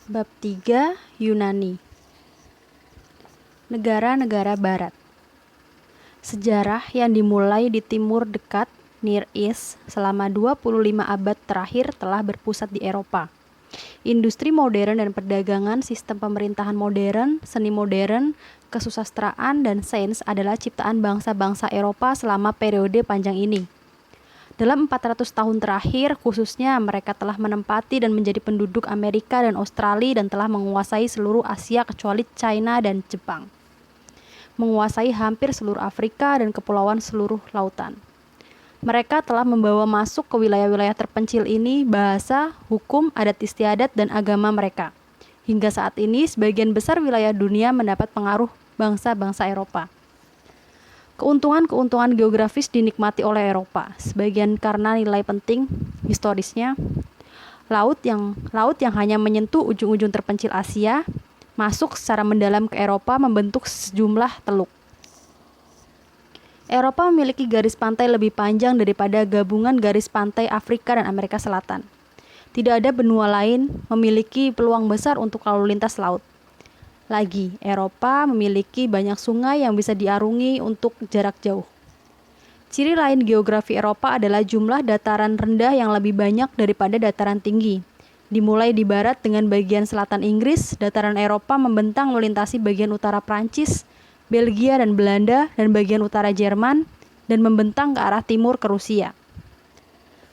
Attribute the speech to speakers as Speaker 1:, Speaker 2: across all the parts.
Speaker 1: Bab 3 Yunani. Negara-negara Barat. Sejarah yang dimulai di timur dekat Near East selama 25 abad terakhir telah berpusat di Eropa. Industri modern dan perdagangan, sistem pemerintahan modern, seni modern, kesusastraan, dan sains adalah ciptaan bangsa-bangsa Eropa selama periode panjang ini. Dalam 400 tahun terakhir, khususnya mereka telah menempati dan menjadi penduduk Amerika dan Australia dan telah menguasai seluruh Asia kecuali China dan Jepang. Menguasai hampir seluruh Afrika dan kepulauan seluruh lautan. Mereka telah membawa masuk ke wilayah-wilayah terpencil ini bahasa, hukum, adat istiadat, dan agama mereka. Hingga saat ini, sebagian besar wilayah dunia mendapat pengaruh bangsa-bangsa Eropa. Keuntungan-keuntungan geografis dinikmati oleh Eropa, sebagian karena nilai penting historisnya. Laut yang hanya menyentuh ujung-ujung terpencil Asia, masuk secara mendalam ke Eropa membentuk sejumlah teluk. Eropa memiliki garis pantai lebih panjang daripada gabungan garis pantai Afrika dan Amerika Selatan. Tidak ada benua lain memiliki peluang besar untuk lalu lintas laut. Lagi, Eropa memiliki banyak sungai yang bisa diarungi untuk jarak jauh. Ciri lain geografi Eropa adalah jumlah dataran rendah yang lebih banyak daripada dataran tinggi. Dimulai di barat dengan bagian selatan Inggris, dataran Eropa membentang melintasi bagian utara Prancis, Belgia dan Belanda, dan bagian utara Jerman, dan membentang ke arah timur ke Rusia.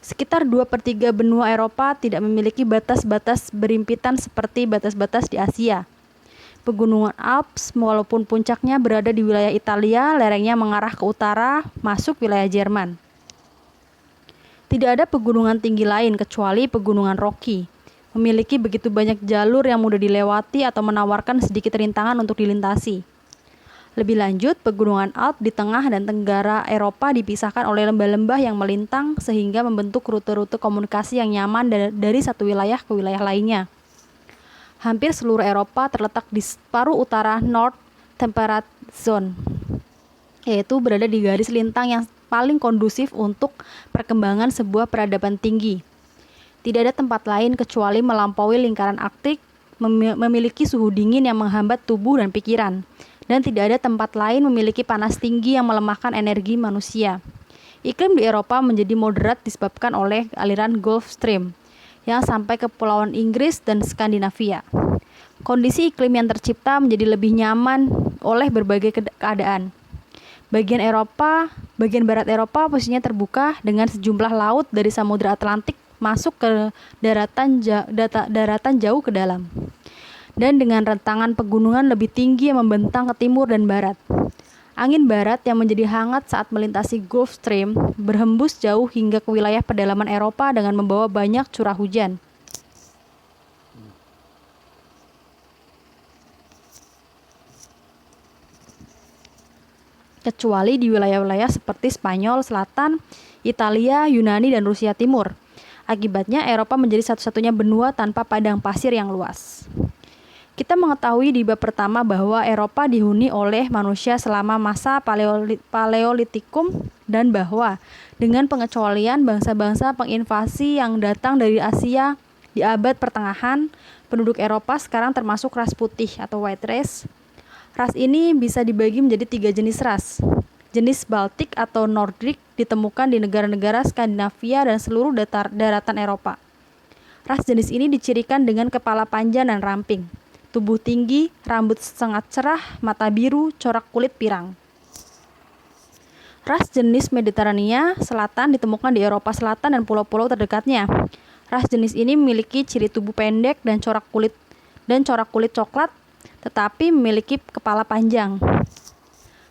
Speaker 1: Sekitar 2/3 benua Eropa tidak memiliki batas-batas berimpitan seperti batas-batas di Asia. Pegunungan Alps, walaupun puncaknya berada di wilayah Italia, lerengnya mengarah ke utara, masuk wilayah Jerman. Tidak ada pegunungan tinggi lain kecuali pegunungan Rocky. Memiliki begitu banyak jalur yang mudah dilewati atau menawarkan sedikit rintangan untuk dilintasi. Lebih lanjut, pegunungan Alps di tengah dan tenggara Eropa dipisahkan oleh lembah-lembah yang melintang sehingga membentuk rute-rute komunikasi yang nyaman dari satu wilayah ke wilayah lainnya. Hampir seluruh Eropa terletak di separuh utara North Temperate Zone, yaitu berada di garis lintang yang paling kondusif untuk perkembangan sebuah peradaban tinggi. Tidak ada tempat lain kecuali melampaui lingkaran Arktik, memiliki suhu dingin yang menghambat tubuh dan pikiran, dan tidak ada tempat lain memiliki panas tinggi yang melemahkan energi manusia. Iklim di Eropa menjadi moderat disebabkan oleh aliran Gulf Stream yang sampai ke Kepulauan Inggris dan Skandinavia. Kondisi iklim yang tercipta menjadi lebih nyaman oleh berbagai keadaan. Bagian barat Eropa posisinya terbuka dengan sejumlah laut dari Samudra Atlantik masuk ke daratan jauh ke dalam. Dan dengan rentangan pegunungan lebih tinggi yang membentang ke timur dan barat. Angin barat yang menjadi hangat saat melintasi Gulf Stream berhembus jauh hingga ke wilayah pedalaman Eropa dengan membawa banyak curah hujan. Kecuali di wilayah-wilayah seperti Spanyol Selatan, Italia, Yunani, dan Rusia Timur. Akibatnya Eropa menjadi satu-satunya benua tanpa padang pasir yang luas. Kita mengetahui di bab pertama bahwa Eropa dihuni oleh manusia selama masa Paleolitikum dan bahwa dengan pengecualian bangsa-bangsa penginvasi yang datang dari Asia di abad pertengahan, penduduk Eropa sekarang termasuk ras putih atau white race. Ras ini bisa dibagi menjadi 3 jenis ras. Jenis Baltik atau Nordic ditemukan di negara-negara Skandinavia dan seluruh daratan Eropa. Ras jenis ini dicirikan dengan kepala panjang dan ramping, tubuh tinggi, rambut sangat cerah, mata biru, corak kulit pirang. Ras jenis Mediterania Selatan ditemukan di Eropa Selatan dan pulau-pulau terdekatnya. Ras jenis ini memiliki ciri tubuh pendek dan corak kulit coklat, tetapi memiliki kepala panjang.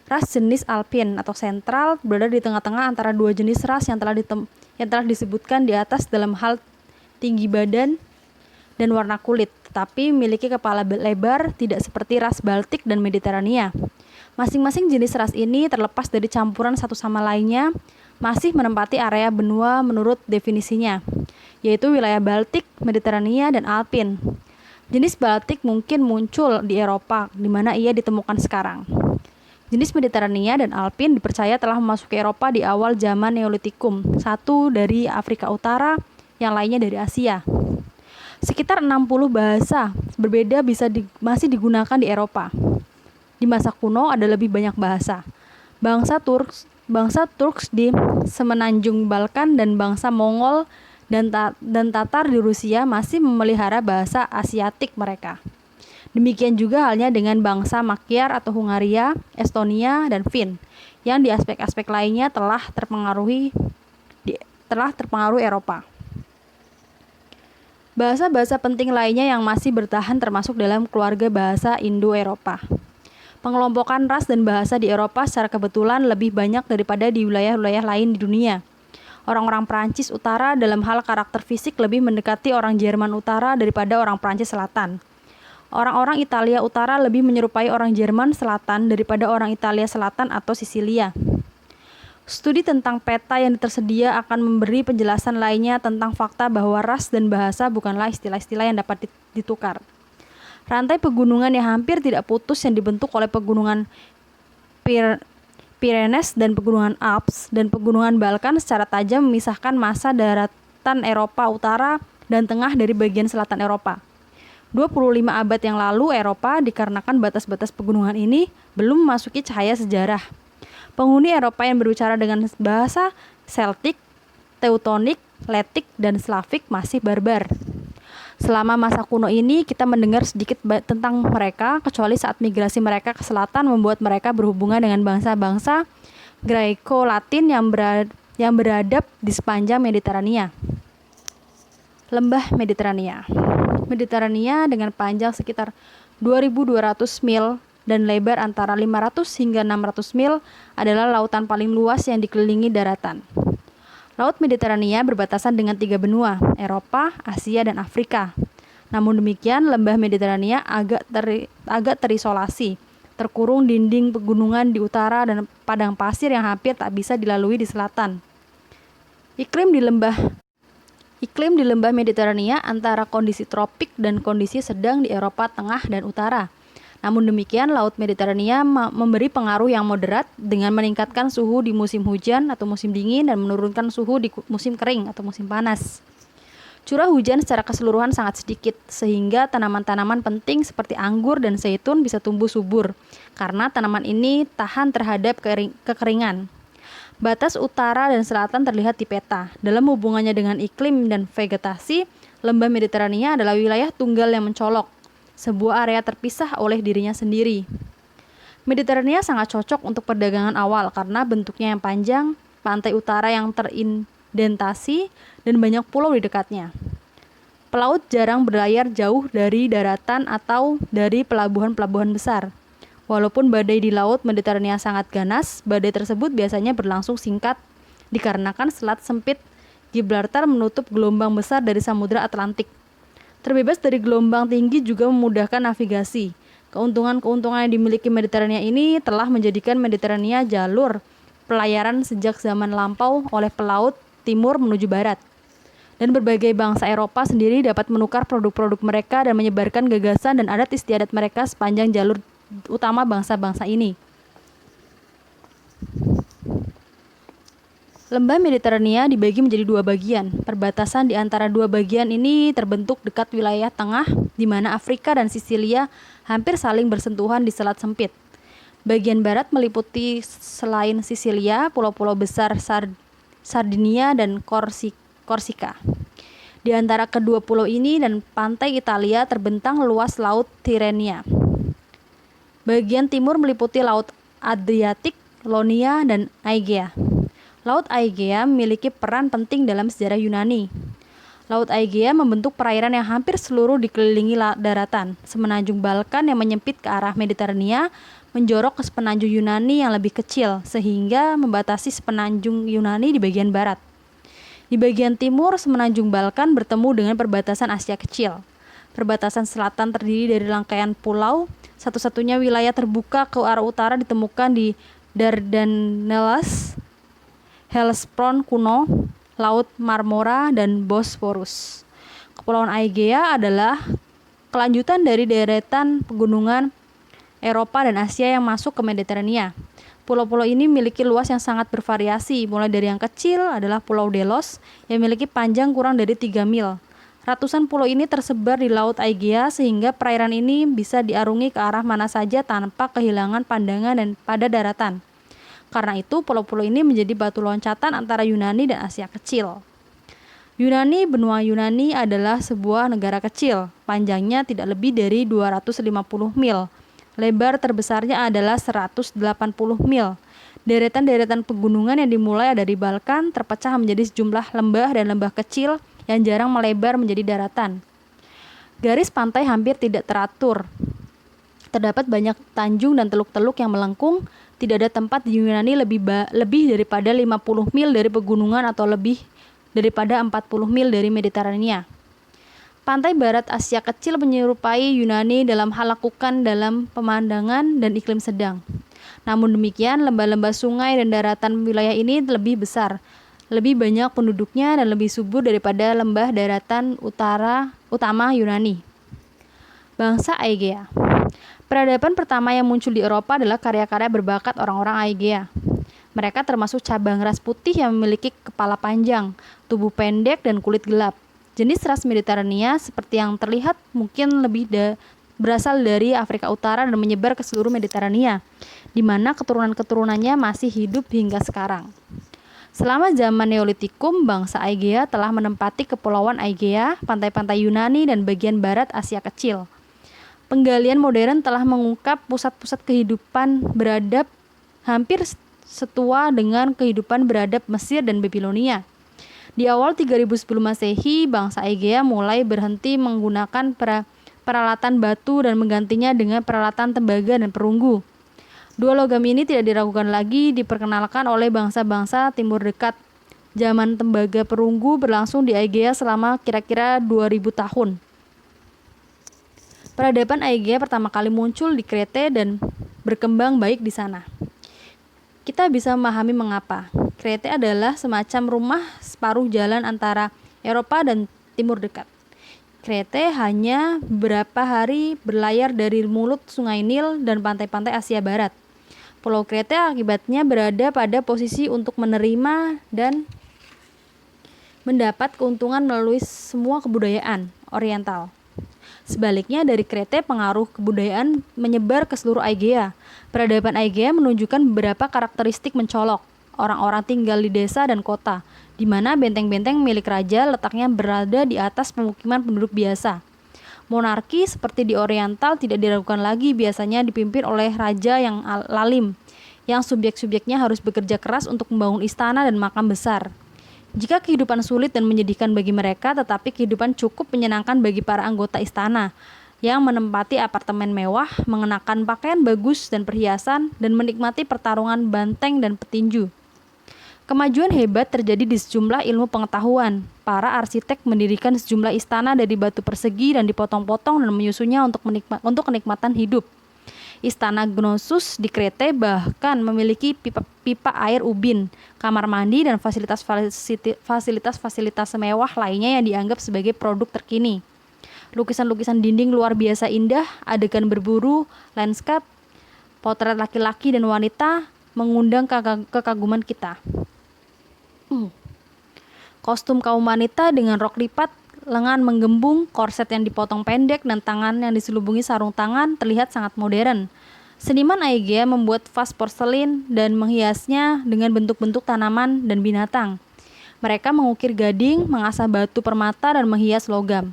Speaker 1: Ras jenis Alpine atau Sentral berada di tengah-tengah antara dua jenis ras yang telah disebutkan di atas dalam hal tinggi badan dan warna kulit, tetapi memiliki kepala lebar tidak seperti ras Baltik dan Mediterania. Masing-masing jenis ras ini terlepas dari campuran satu sama lainnya, masih menempati area benua menurut definisinya, yaitu wilayah Baltik, Mediterania, dan Alpin. Jenis Baltik mungkin muncul di Eropa, di mana ia ditemukan sekarang. Jenis Mediterania dan Alpin dipercaya telah memasuki Eropa di awal zaman Neolitikum, satu dari Afrika Utara, yang lainnya dari Asia. Sekitar 60 bahasa berbeda masih digunakan di Eropa. Di masa kuno ada lebih banyak bahasa. Bangsa Turks di semenanjung Balkan dan bangsa Mongol dan Tatar di Rusia masih memelihara bahasa Asiatik mereka. Demikian juga halnya dengan bangsa Magyar atau Hungaria, Estonia, dan Fin, yang di aspek-aspek lainnya telah terpengaruh Eropa. Bahasa-bahasa penting lainnya yang masih bertahan termasuk dalam keluarga bahasa Indo-Eropa. Pengelompokan ras dan bahasa di Eropa secara kebetulan lebih banyak daripada di wilayah-wilayah lain di dunia. Orang-orang Prancis Utara dalam hal karakter fisik lebih mendekati orang Jerman Utara daripada orang Prancis Selatan. Orang-orang Italia Utara lebih menyerupai orang Jerman Selatan daripada orang Italia Selatan atau Sisilia. Studi tentang peta yang tersedia akan memberi penjelasan lainnya tentang fakta bahwa ras dan bahasa bukanlah istilah-istilah yang dapat ditukar. Rantai pegunungan yang hampir tidak putus yang dibentuk oleh pegunungan Pyrenees dan pegunungan Alps dan pegunungan Balkan secara tajam memisahkan masa daratan Eropa Utara dan Tengah dari bagian selatan Eropa. 25 abad yang lalu Eropa, dikarenakan batas-batas pegunungan ini, belum memasuki cahaya sejarah. Penghuni Eropa yang berbicara dengan bahasa Celtic, Teutonic, Letik, dan Slavik masih barbar. Selama masa kuno ini kita mendengar sedikit tentang mereka, kecuali saat migrasi mereka ke selatan membuat mereka berhubungan dengan bangsa-bangsa Graeco-Latin yang beradab di sepanjang Mediterania. Lembah Mediterania. Mediterania dengan panjang sekitar 2.200 mil dan lebar antara 500 hingga 600 mil adalah lautan paling luas yang dikelilingi daratan. Laut Mediterania berbatasan dengan 3 benua, Eropa, Asia, dan Afrika. Namun demikian, lembah Mediterania agak terisolasi, terkurung dinding pegunungan di utara dan padang pasir yang hampir tak bisa dilalui di selatan. Iklim di lembah Mediterania antara kondisi tropik dan kondisi sedang di Eropa Tengah dan Utara. Namun demikian, Laut Mediterania memberi pengaruh yang moderat dengan meningkatkan suhu di musim hujan atau musim dingin dan menurunkan suhu di musim kering atau musim panas. Curah hujan secara keseluruhan sangat sedikit, sehingga tanaman-tanaman penting seperti anggur dan zaitun bisa tumbuh subur, karena tanaman ini tahan terhadap kekeringan. Batas utara dan selatan terlihat di peta. Dalam hubungannya dengan iklim dan vegetasi, lembah Mediterania adalah wilayah tunggal yang mencolok, sebuah area terpisah oleh dirinya sendiri. Mediterania sangat cocok untuk perdagangan awal karena bentuknya yang panjang, pantai utara yang terindentasi, dan banyak pulau di dekatnya. Pelaut jarang berlayar jauh dari daratan atau dari pelabuhan-pelabuhan besar. Walaupun badai di Laut Mediterania sangat ganas, badai tersebut biasanya berlangsung singkat dikarenakan selat sempit Gibraltar menutup gelombang besar dari Samudra Atlantik. Terbebas dari gelombang tinggi juga memudahkan navigasi. Keuntungan-keuntungan yang dimiliki Mediterania ini telah menjadikan Mediterania jalur pelayaran sejak zaman lampau oleh pelaut timur menuju barat. Dan berbagai bangsa Eropa sendiri dapat menukar produk-produk mereka dan menyebarkan gagasan dan adat istiadat mereka sepanjang jalur utama bangsa-bangsa ini. Lembah Mediterania dibagi menjadi 2 bagian. Perbatasan di antara 2 bagian ini terbentuk dekat wilayah tengah, di mana Afrika dan Sisilia hampir saling bersentuhan di selat sempit. Bagian barat meliputi selain Sisilia, pulau-pulau besar Sardinia dan Korsika. Di antara kedua pulau ini dan pantai Italia terbentang luas Laut Tirrenia. Bagian timur meliputi Laut Adriatik, Ionia, dan Aegea. Laut Aegea memiliki peran penting dalam sejarah Yunani. Laut Aegea membentuk perairan yang hampir seluruh dikelilingi daratan. Semenanjung Balkan yang menyempit ke arah Mediterania menjorok ke semenanjung Yunani yang lebih kecil, sehingga membatasi semenanjung Yunani di bagian barat. Di bagian timur, semenanjung Balkan bertemu dengan perbatasan Asia Kecil. Perbatasan selatan terdiri dari rangkaian pulau. Satu-satunya wilayah terbuka ke arah utara ditemukan di Dardanelles, Hellespont kuno, Laut Marmora, dan Bosporus. Kepulauan Aegea adalah kelanjutan dari deretan pegunungan Eropa dan Asia yang masuk ke Mediterania. Pulau-pulau ini memiliki luas yang sangat bervariasi, mulai dari yang kecil adalah Pulau Delos yang memiliki panjang kurang dari 3 mil. Ratusan pulau ini tersebar di Laut Aegea sehingga perairan ini bisa diarungi ke arah mana saja tanpa kehilangan pandangan dan pada daratan. Karena itu, pulau-pulau ini menjadi batu loncatan antara Yunani dan Asia Kecil. Benua Yunani adalah sebuah negara kecil, panjangnya tidak lebih dari 250 mil. Lebar terbesarnya adalah 180 mil. Deretan-deretan pegunungan yang dimulai dari Balkan terpecah menjadi sejumlah lembah dan lembah kecil yang jarang melebar menjadi daratan. Garis pantai hampir tidak teratur. Terdapat banyak tanjung dan teluk-teluk yang melengkung. Tidak ada tempat di Yunani lebih daripada 50 mil dari pegunungan atau lebih daripada 40 mil dari Mediterania. Pantai barat Asia Kecil menyerupai Yunani dalam hal lakukan dalam pemandangan dan iklim sedang. Namun demikian, lembah-lembah sungai dan daratan wilayah ini lebih besar, lebih banyak penduduknya dan lebih subur daripada lembah daratan utama Yunani. Bangsa Aegea. Peradaban pertama yang muncul di Eropa adalah karya-karya berbakat orang-orang Aegea. Mereka termasuk cabang ras putih yang memiliki kepala panjang, tubuh pendek, dan kulit gelap. Jenis ras Mediterania seperti yang terlihat mungkin berasal dari Afrika Utara dan menyebar ke seluruh Mediterania, di mana keturunan-keturunannya masih hidup hingga sekarang. Selama zaman Neolitikum, bangsa Aegea telah menempati kepulauan Aegea, pantai-pantai Yunani, dan bagian barat Asia Kecil. Penggalian modern telah mengungkap pusat-pusat kehidupan beradab hampir setua dengan kehidupan beradab Mesir dan Babilonia. Di awal 3000 sebelum Masehi, bangsa Aegea mulai berhenti menggunakan peralatan batu dan menggantinya dengan peralatan tembaga dan perunggu. Dua logam ini tidak diragukan lagi diperkenalkan oleh bangsa-bangsa Timur Dekat. Zaman tembaga perunggu berlangsung di Aegea selama kira-kira 2000 tahun. Peradaban Aegea pertama kali muncul di Krete dan berkembang baik di sana. Kita bisa memahami mengapa. Krete adalah semacam rumah separuh jalan antara Eropa dan Timur Dekat. Krete hanya beberapa hari berlayar dari mulut Sungai Nil dan pantai-pantai Asia Barat. Pulau Krete akibatnya berada pada posisi untuk menerima dan mendapat keuntungan melalui semua kebudayaan Oriental. Sebaliknya, dari Krete pengaruh kebudayaan menyebar ke seluruh Aegea. Peradaban Aegea menunjukkan beberapa karakteristik mencolok. Orang-orang tinggal di desa dan kota, di mana benteng-benteng milik raja letaknya berada di atas pemukiman penduduk biasa. Monarki seperti di Oriental tidak diragukan lagi, biasanya dipimpin oleh raja yang lalim, yang subjek-subjeknya harus bekerja keras untuk membangun istana dan makam besar. Jika kehidupan sulit dan menyedihkan bagi mereka, tetapi kehidupan cukup menyenangkan bagi para anggota istana yang menempati apartemen mewah, mengenakan pakaian bagus dan perhiasan, dan menikmati pertarungan banteng dan petinju. Kemajuan hebat terjadi di sejumlah ilmu pengetahuan. Para arsitek mendirikan sejumlah istana dari batu persegi dan dipotong-potong dan menyusunnya untuk kenikmatan hidup. Istana Gnosus di Krete bahkan memiliki pipa air ubin, kamar mandi, dan fasilitas-fasilitas mewah lainnya yang dianggap sebagai produk terkini. Lukisan-lukisan dinding luar biasa indah, adegan berburu, landscape, potret laki-laki dan wanita mengundang kekaguman kita. Kostum kaum wanita dengan rok lipat, lengan menggembung, korset yang dipotong pendek, dan tangan yang diselubungi sarung tangan terlihat sangat modern. Seniman Aegea membuat vas porselin dan menghiasnya dengan bentuk-bentuk tanaman dan binatang. Mereka mengukir gading, mengasah batu permata, dan menghias logam.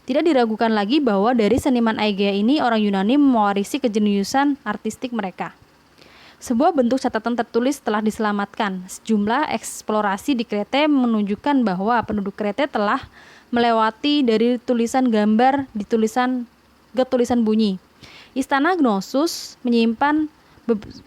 Speaker 1: Tidak diragukan lagi bahwa dari seniman Aegea ini orang Yunani mewarisi kejeniusan artistik mereka. Sebuah bentuk catatan tertulis telah diselamatkan. Sejumlah eksplorasi di Krete menunjukkan bahwa penduduk Krete telah melewati dari tulisan gambar ke tulisan bunyi. Istana Gnosus menyimpan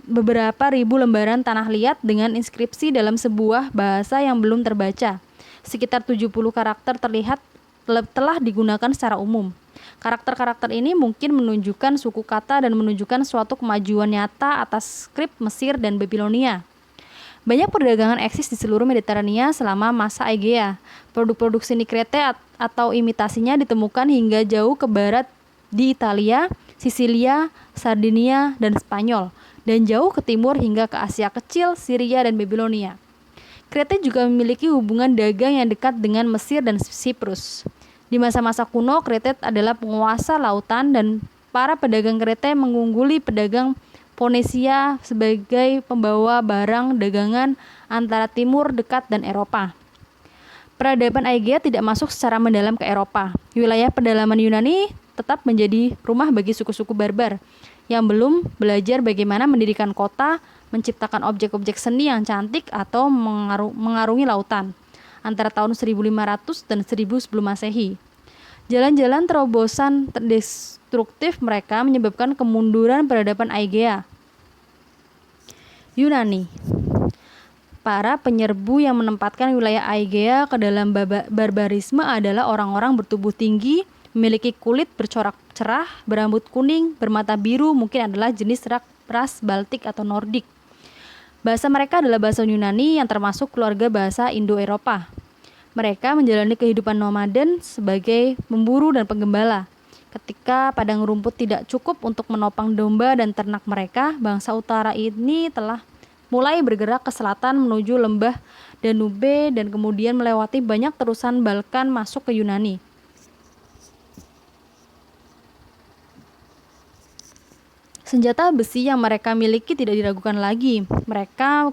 Speaker 1: beberapa ribu lembaran tanah liat dengan inskripsi dalam sebuah bahasa yang belum terbaca. Sekitar 70 karakter telah digunakan secara umum. Karakter-karakter ini mungkin menunjukkan suku kata dan menunjukkan suatu kemajuan nyata atas skrip Mesir dan Babilonia. Banyak perdagangan eksis di seluruh Mediterania selama masa Aegea. Produk-produk seni Krete atau imitasinya ditemukan hingga jauh ke barat di Italia, Sisilia, Sardinia, dan Spanyol, dan jauh ke timur hingga ke Asia Kecil, Syria, dan Babilonia. Krete juga memiliki hubungan dagang yang dekat dengan Mesir dan Siprus. Di masa-masa kuno, Krete adalah penguasa lautan dan para pedagang Krete mengungguli pedagang Fonesia sebagai pembawa barang dagangan antara Timur Dekat dan Eropa. Peradaban Aegea tidak masuk secara mendalam ke Eropa. Wilayah pedalaman Yunani tetap menjadi rumah bagi suku-suku barbar yang belum belajar bagaimana mendirikan kota, menciptakan objek-objek seni yang cantik atau mengarungi lautan antara tahun 1500 dan 1000 sebelum Masehi. Jalan-jalan terobosan destruktif mereka menyebabkan kemunduran peradaban Aegea. Yunani. Para penyerbu yang menempatkan wilayah Aegea ke dalam barbarisme adalah orang-orang bertubuh tinggi, memiliki kulit bercorak cerah, berambut kuning, bermata biru, mungkin adalah jenis ras Baltik atau Nordik. Bahasa mereka adalah bahasa Yunani yang termasuk keluarga bahasa Indo-Eropa. Mereka menjalani kehidupan nomaden sebagai pemburu dan penggembala. Ketika padang rumput tidak cukup untuk menopang domba dan ternak mereka, bangsa utara ini telah mulai bergerak ke selatan menuju lembah Danube dan kemudian melewati banyak terusan Balkan masuk ke Yunani. Senjata besi yang mereka miliki tidak diragukan lagi. Mereka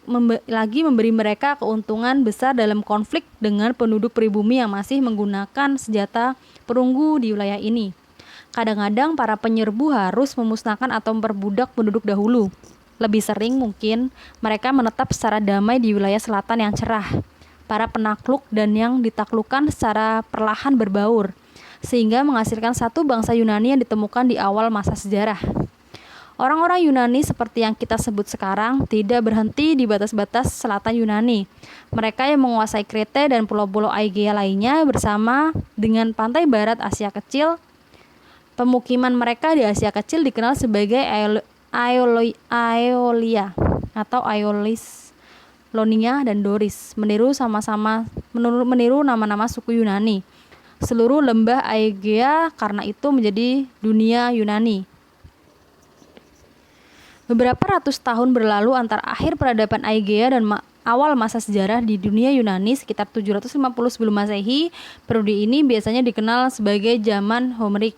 Speaker 1: memberi mereka keuntungan besar dalam konflik dengan penduduk pribumi yang masih menggunakan senjata perunggu di wilayah ini. Kadang-kadang para penyerbu harus memusnahkan atau memperbudak penduduk dahulu. Lebih sering mungkin mereka menetap secara damai di wilayah selatan yang cerah. Para penakluk dan yang ditaklukkan secara perlahan berbaur, sehingga menghasilkan satu bangsa Yunani yang ditemukan di awal masa sejarah. Orang-orang Yunani seperti yang kita sebut sekarang tidak berhenti di batas-batas selatan Yunani. Mereka yang menguasai Krete dan pulau-pulau Aegea lainnya bersama dengan pantai barat Asia Kecil. Pemukiman mereka di Asia Kecil dikenal sebagai Aeolia atau Aeolis, Lonia dan Doris, meniru nama-nama suku Yunani. Seluruh lembah Aegea karena itu menjadi dunia Yunani. Beberapa ratus tahun berlalu antara akhir peradaban Aegea dan awal masa sejarah di dunia Yunani sekitar 750 sebelum Masehi. Periode ini biasanya dikenal sebagai zaman Homerik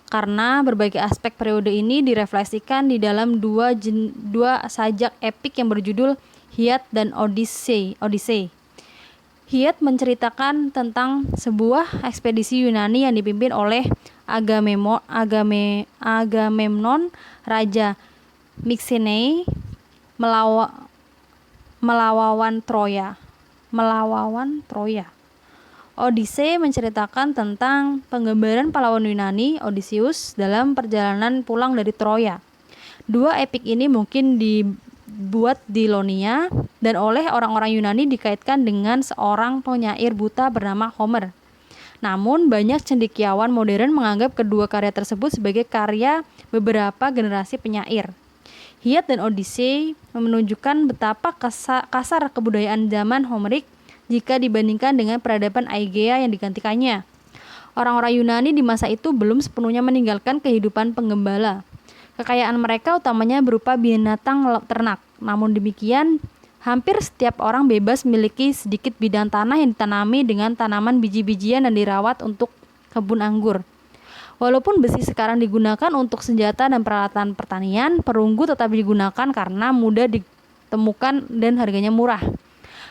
Speaker 1: karena berbagai aspek periode ini direfleksikan di dalam dua sajak epik yang berjudul Iliad dan Odyssey. Iliad menceritakan tentang sebuah ekspedisi Yunani yang dipimpin oleh Agamemnon, Raja Mycenae melawan Troya. Odyssey menceritakan tentang penggambaran pahlawan Yunani, Odysseus, dalam perjalanan pulang dari Troya. Dua epik ini mungkin dibuat di Ionia dan oleh orang-orang Yunani dikaitkan dengan seorang penyair buta bernama Homer. Namun banyak cendekiawan modern menganggap kedua karya tersebut sebagai karya beberapa generasi penyair. Iliad dan Odyssey menunjukkan betapa kasar kebudayaan zaman Homerik jika dibandingkan dengan peradaban Aegea yang digantikannya. Orang-orang Yunani di masa itu belum sepenuhnya meninggalkan kehidupan penggembala. Kekayaan mereka utamanya berupa binatang ternak. Namun demikian, hampir setiap orang bebas memiliki sedikit bidang tanah yang ditanami dengan tanaman biji-bijian dan dirawat untuk kebun anggur. Walaupun besi sekarang digunakan untuk senjata dan peralatan pertanian, perunggu tetap digunakan karena mudah ditemukan dan harganya murah.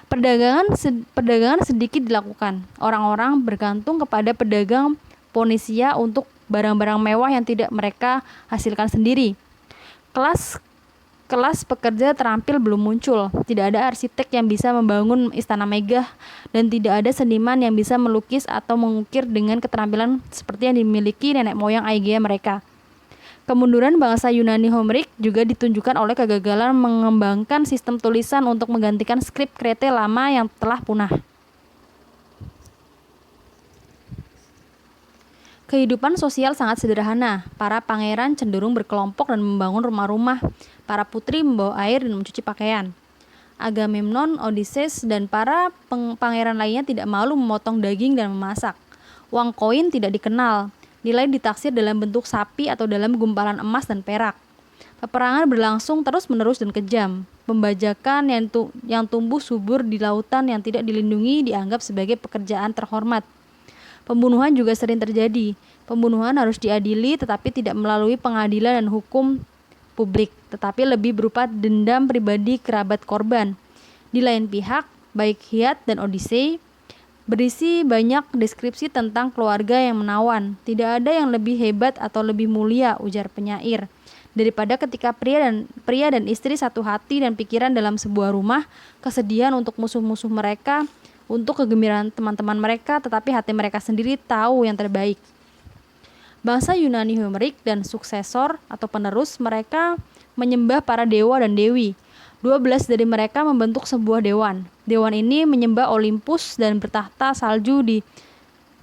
Speaker 1: Perdagangan sedikit dilakukan. Orang-orang bergantung kepada pedagang Fonesia untuk barang-barang mewah yang tidak mereka hasilkan sendiri. Kelas pekerja terampil belum muncul. Tidak ada arsitek yang bisa membangun istana megah dan tidak ada seniman yang bisa melukis atau mengukir dengan keterampilan seperti yang dimiliki nenek moyang Aegea mereka. Kemunduran bangsa Yunani Homerik juga ditunjukkan oleh kegagalan mengembangkan sistem tulisan untuk menggantikan skrip Krete lama yang telah punah. Kehidupan sosial sangat sederhana. Para pangeran cenderung berkelompok dan membangun rumah-rumah. Para putri membawa air dan mencuci pakaian. Agamemnon, Odysseus, dan para pangeran lainnya tidak malu memotong daging dan memasak. Uang koin tidak dikenal. Nilai ditaksir dalam bentuk sapi atau dalam gumpalan emas dan perak. Peperangan berlangsung terus-menerus dan kejam. Pembajakan yang tumbuh subur di lautan yang tidak dilindungi dianggap sebagai pekerjaan terhormat. Pembunuhan juga sering terjadi. Pembunuhan harus diadili tetapi tidak melalui pengadilan dan hukum publik, tetapi lebih berupa dendam pribadi kerabat korban. Di lain pihak, baik Hyat dan Odyssey berisi banyak deskripsi tentang keluarga yang menawan. Tidak ada yang lebih hebat atau lebih mulia, ujar penyair, daripada ketika pria dan istri satu hati dan pikiran dalam sebuah rumah, kesedihan untuk musuh-musuh mereka, untuk kegembiraan teman-teman mereka, tetapi hati mereka sendiri tahu yang terbaik. Bangsa Yunani Homerik dan suksesor atau penerus mereka menyembah para dewa dan dewi. 12 dari mereka membentuk sebuah dewan. Dewan ini menyembah Olympus dan bertahta salju di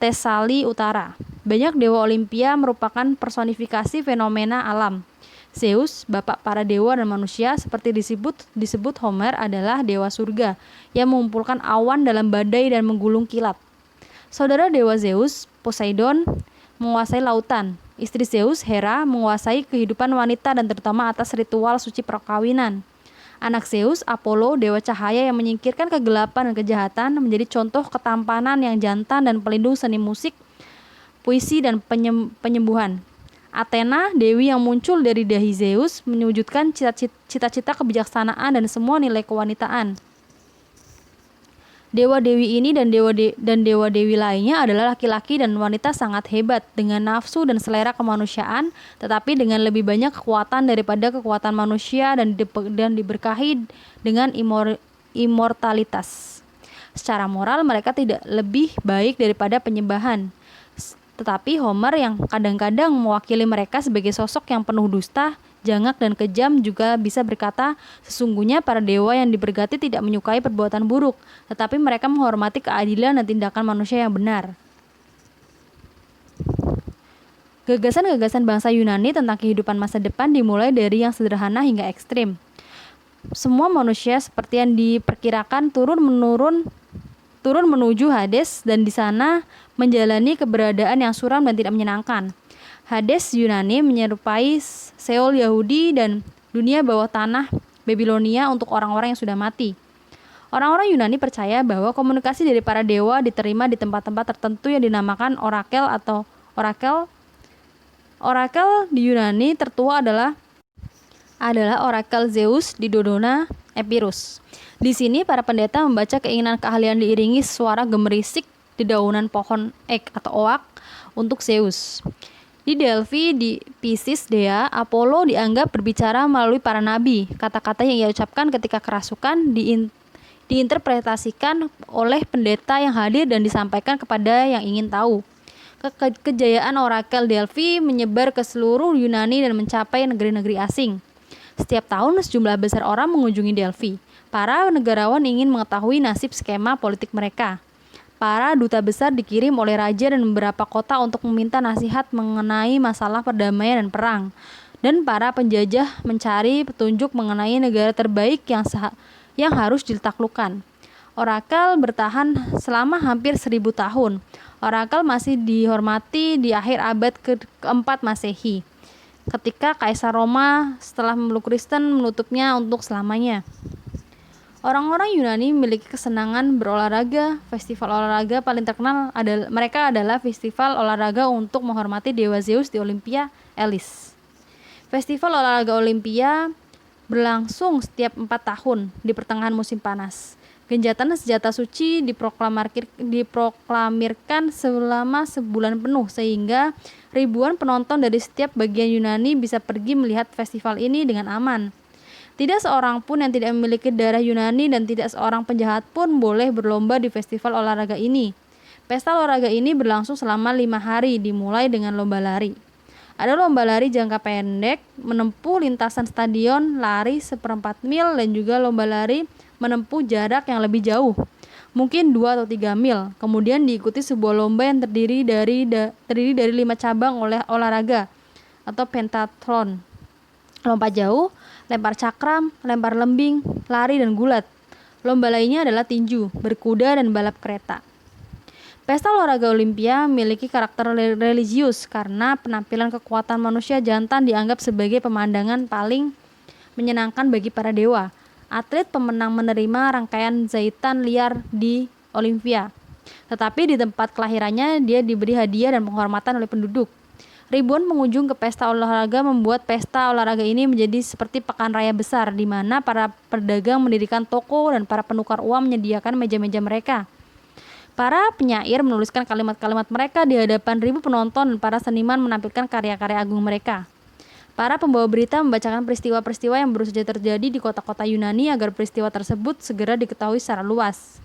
Speaker 1: Tesali Utara. Banyak dewa Olimpia merupakan personifikasi fenomena alam. Zeus, bapak para dewa dan manusia, seperti disebut Homer, adalah dewa surga yang mengumpulkan awan dalam badai dan menggulung kilat. Saudara dewa Zeus, Poseidon, menguasai lautan. Istri Zeus, Hera, menguasai kehidupan wanita dan terutama atas ritual suci perkawinan. Anak Zeus, Apollo, dewa cahaya yang menyingkirkan kegelapan dan kejahatan, menjadi contoh ketampanan yang jantan dan pelindung seni musik, puisi, dan penyembuhan. Athena, dewi yang muncul dari dahi Zeus, mewujudkan cita-cita kebijaksanaan dan semua nilai kewanitaan. Dewa-dewi ini dan dewa-dewi lainnya adalah laki-laki dan wanita sangat hebat, dengan nafsu dan selera kemanusiaan, tetapi dengan lebih banyak kekuatan daripada kekuatan manusia dan diberkahi dengan immortalitas. Secara moral mereka tidak lebih baik daripada penyembahan. Tetapi Homer yang kadang-kadang mewakili mereka sebagai sosok yang penuh dusta, jangak dan kejam juga bisa berkata, sesungguhnya para dewa yang diberkati tidak menyukai perbuatan buruk, tetapi mereka menghormati keadilan dan tindakan manusia yang benar. Gagasan-gagasan bangsa Yunani tentang kehidupan masa depan dimulai dari yang sederhana hingga ekstrim. Semua manusia seperti yang diperkirakan turun menuju Hades dan di sana menjalani keberadaan yang suram dan tidak menyenangkan. Hades Yunani menyerupai Seoul Yahudi dan dunia bawah tanah Babilonia untuk orang-orang yang sudah mati. Orang-orang Yunani percaya bahwa komunikasi dari para dewa diterima di tempat-tempat tertentu yang dinamakan orakel atau orakel. Orakel di Yunani tertua adalah orakel Zeus di Dodona Epirus. Di sini para pendeta membaca keinginan keahlian diiringi suara gemerisik di daunan pohon ek atau oak untuk Zeus. Di Delphi, di Pisces Dea, Apollo dianggap berbicara melalui para nabi. Kata-kata yang ia ucapkan ketika kerasukan diinterpretasikan oleh pendeta yang hadir dan disampaikan kepada yang ingin tahu. Kejayaan orakel Delphi menyebar ke seluruh Yunani dan mencapai negeri-negeri asing. Setiap tahun sejumlah besar orang mengunjungi Delphi. Para negarawan ingin mengetahui nasib skema politik mereka. Para duta besar dikirim oleh raja dan beberapa kota untuk meminta nasihat mengenai masalah perdamaian dan perang. Dan para penjajah mencari petunjuk mengenai negara terbaik yang harus ditaklukkan. Orakel bertahan selama hampir 1000 tahun. Orakel masih dihormati di akhir abad ke-4 Masehi, ketika Kaisar Roma setelah memeluk Kristen menutupnya untuk selamanya. Orang-orang Yunani memiliki kesenangan berolahraga. Festival olahraga paling terkenal adalah festival olahraga untuk menghormati dewa Zeus di Olympia, Elis. Festival olahraga Olympia berlangsung setiap 4 tahun di pertengahan musim panas. Genjatan senjata suci diproklamirkan selama sebulan penuh sehingga ribuan penonton dari setiap bagian Yunani bisa pergi melihat festival ini dengan aman. Tidak seorang pun yang tidak memiliki darah Yunani dan tidak seorang penjahat pun boleh berlomba di festival olahraga ini. Pesta olahraga ini berlangsung selama 5 hari, dimulai dengan lomba lari. Ada lomba lari jangka pendek menempuh lintasan stadion, lari 1/4 mil, dan juga lomba lari menempuh jarak yang lebih jauh, mungkin 2 atau 3 mil. Kemudian diikuti sebuah lomba yang terdiri dari 5 cabang olahraga atau pentathlon. Lompat jauh, lempar cakram, lempar lembing, lari, dan gulat. Lomba lainnya adalah tinju, berkuda, dan balap kereta. Pesta olahraga Olympia memiliki karakter religius karena penampilan kekuatan manusia jantan dianggap sebagai pemandangan paling menyenangkan bagi para dewa. Atlet pemenang menerima rangkaian jahitan liar di Olympia. Tetapi di tempat kelahirannya dia diberi hadiah dan penghormatan oleh penduduk. Ribuan pengunjung ke pesta olahraga membuat pesta olahraga ini menjadi seperti pekan raya besar di mana para pedagang mendirikan toko dan para penukar uang menyediakan meja-meja mereka. Para penyair menuliskan kalimat-kalimat mereka di hadapan ribu penonton dan para seniman menampilkan karya-karya agung mereka. Para pembawa berita membacakan peristiwa-peristiwa yang baru saja terjadi di kota-kota Yunani agar peristiwa tersebut segera diketahui secara luas.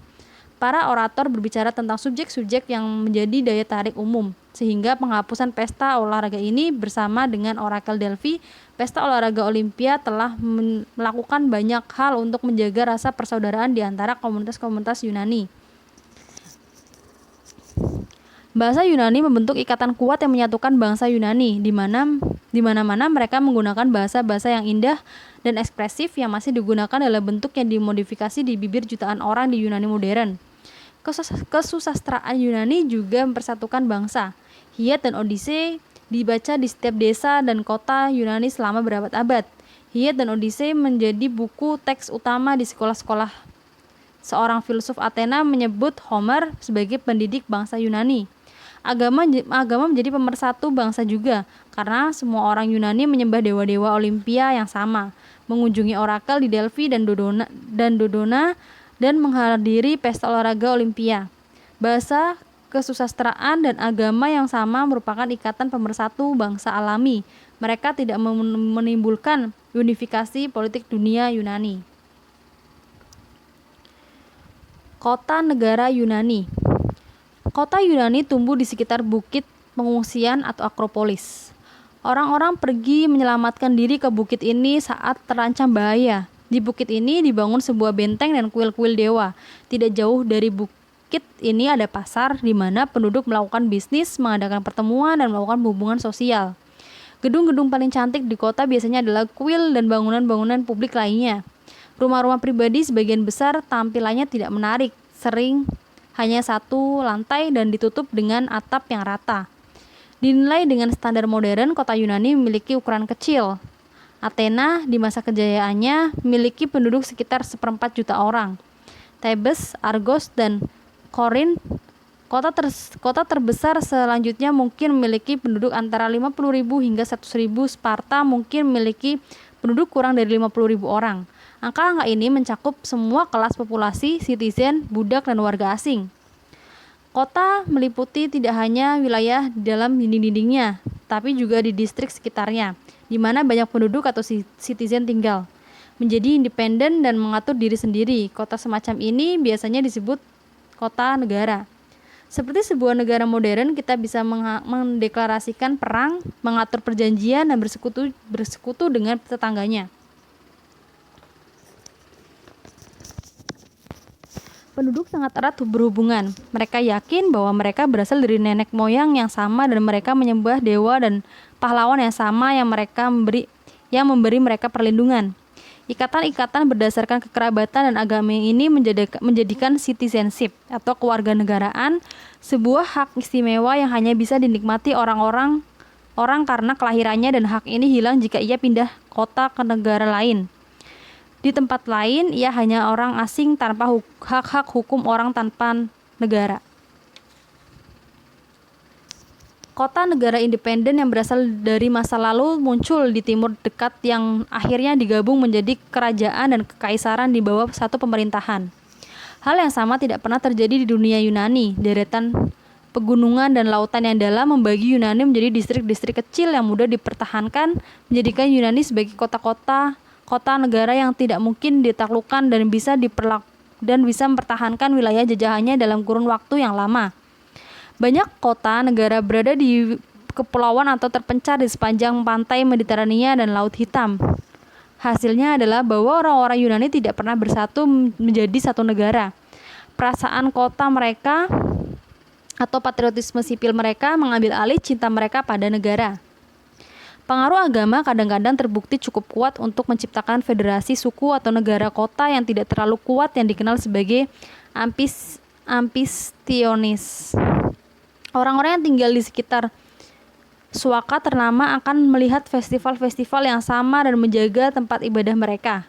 Speaker 1: Para orator berbicara tentang subjek-subjek yang menjadi daya tarik umum, sehingga penghapusan pesta olahraga ini bersama dengan Orakel Delphi, pesta olahraga Olimpia telah melakukan banyak hal untuk menjaga rasa persaudaraan di antara komunitas-komunitas Yunani. Bahasa Yunani membentuk ikatan kuat yang menyatukan bangsa Yunani, di mana-mana mereka menggunakan bahasa-bahasa yang indah dan ekspresif yang masih digunakan dalam bentuk yang dimodifikasi di bibir jutaan orang di Yunani modern. Kesusastraan Yunani juga mempersatukan bangsa. Iliad dan Odyssey dibaca di setiap desa dan kota Yunani selama berabad-abad. Iliad dan Odyssey menjadi buku teks utama di sekolah-sekolah. Seorang filsuf Athena menyebut Homer sebagai pendidik bangsa Yunani. Agama menjadi pemersatu bangsa juga, karena semua orang Yunani menyembah dewa-dewa Olimpia yang sama, mengunjungi orakel di Delphi dan Dodona, dan menghadiri pesta olahraga Olimpia. Bahasa, kesusastraan, dan agama yang sama merupakan ikatan pemersatu bangsa alami. Mereka tidak menimbulkan unifikasi politik dunia Yunani. Kota negara Yunani. Kota Yunani tumbuh di sekitar bukit pengungsian atau Akropolis. Orang-orang pergi menyelamatkan diri ke bukit ini saat terancam bahaya. Di bukit ini dibangun sebuah benteng dan kuil-kuil dewa. Tidak jauh dari bukit ini ada pasar di mana penduduk melakukan bisnis, mengadakan pertemuan, dan melakukan hubungan sosial. Gedung-gedung paling cantik di kota biasanya adalah kuil dan bangunan-bangunan publik lainnya. Rumah-rumah pribadi sebagian besar tampilannya tidak menarik, sering hanya satu lantai dan ditutup dengan atap yang rata. Dinilai dengan standar modern, kota Yunani memiliki ukuran kecil. Athena di masa kejayaannya memiliki penduduk sekitar 1/4 juta orang. Thebes, Argos, dan Korinth, kota terbesar selanjutnya mungkin memiliki penduduk antara 50.000 hingga 100.000. Sparta mungkin memiliki penduduk kurang dari 50.000 orang. Angka-angka ini mencakup semua kelas populasi, citizen, budak, dan warga asing. Kota meliputi tidak hanya wilayah di dalam dinding-dindingnya, tapi juga di distrik sekitarnya, di mana banyak penduduk atau citizen tinggal. Menjadi independen dan mengatur diri sendiri, kota semacam ini biasanya disebut kota negara. Seperti sebuah negara modern, kita bisa mendeklarasikan perang, mengatur perjanjian, dan bersekutu dengan tetangganya. Penduduk sangat erat berhubungan. Mereka yakin bahwa mereka berasal dari nenek moyang yang sama dan mereka menyembah dewa dan pahlawan yang sama yang memberi mereka perlindungan. Ikatan-ikatan berdasarkan kekerabatan dan agama ini menjadikan citizenship atau kewarganegaraan sebuah hak istimewa yang hanya bisa dinikmati orang karena kelahirannya, dan hak ini hilang jika ia pindah kota ke negara lain. Di tempat lain, ia hanya orang asing tanpa hak-hak hukum orang tanpa negara. Kota negara independen yang berasal dari masa lalu muncul di timur dekat yang akhirnya digabung menjadi kerajaan dan kekaisaran di bawah satu pemerintahan. Hal yang sama tidak pernah terjadi di dunia Yunani. Deretan pegunungan dan lautan yang dalam membagi Yunani menjadi distrik-distrik kecil yang mudah dipertahankan, menjadikan Yunani sebagai kota negara yang tidak mungkin ditaklukkan dan bisa mempertahankan wilayah jajahannya dalam kurun waktu yang lama. Banyak kota negara berada di kepulauan atau terpencar di sepanjang pantai Mediterania dan Laut Hitam. Hasilnya adalah bahwa orang-orang Yunani tidak pernah bersatu menjadi satu negara. Perasaan kota mereka atau patriotisme sipil mereka mengambil alih cinta mereka pada negara. Pengaruh agama kadang-kadang terbukti cukup kuat untuk menciptakan federasi suku atau negara kota yang tidak terlalu kuat yang dikenal sebagai ampistionis. Orang-orang yang tinggal di sekitar suaka ternama akan melihat festival-festival yang sama dan menjaga tempat ibadah mereka.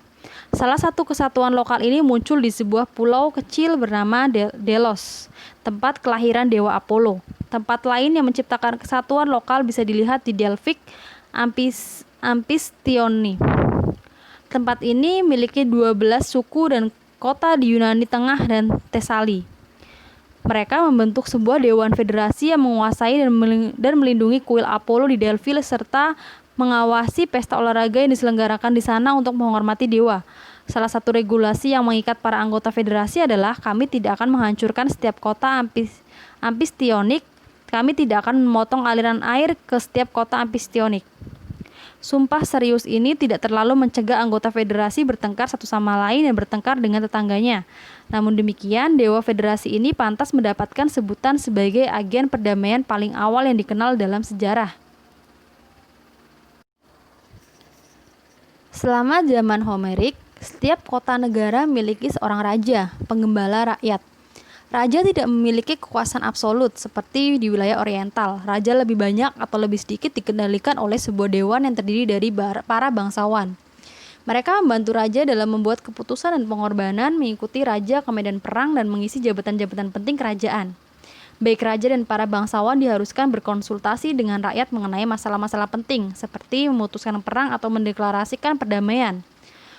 Speaker 1: Salah satu kesatuan lokal ini muncul di sebuah pulau kecil bernama Delos, tempat kelahiran dewa Apollo. Tempat lain yang menciptakan kesatuan lokal bisa dilihat di Delphic Ampistioni. Tempat ini memiliki 12 suku dan kota di Yunani Tengah dan Tesali. Mereka membentuk sebuah dewan federasi yang menguasai dan melindungi kuil Apollo di Delphi serta mengawasi pesta olahraga yang diselenggarakan di sana untuk menghormati dewa. Salah satu regulasi yang mengikat para anggota federasi adalah kami tidak akan menghancurkan setiap kota ampistionik. Kami tidak akan memotong aliran air ke setiap kota ampistionik. Sumpah serius ini tidak terlalu mencegah anggota federasi bertengkar satu sama lain dan bertengkar dengan tetangganya. Namun demikian, dewa federasi ini pantas mendapatkan sebutan sebagai agen perdamaian paling awal yang dikenal dalam sejarah. Selama zaman Homerik, setiap kota negara memiliki seorang raja, penggembala rakyat. Raja tidak memiliki kekuasaan absolut seperti di wilayah oriental. Raja lebih banyak atau lebih sedikit dikendalikan oleh sebuah dewan yang terdiri dari para bangsawan. Mereka membantu raja dalam membuat keputusan dan pengorbanan, mengikuti raja ke medan perang dan mengisi jabatan-jabatan penting kerajaan. Baik raja dan para bangsawan diharuskan berkonsultasi dengan rakyat mengenai masalah-masalah penting seperti memutuskan perang atau mendeklarasikan perdamaian.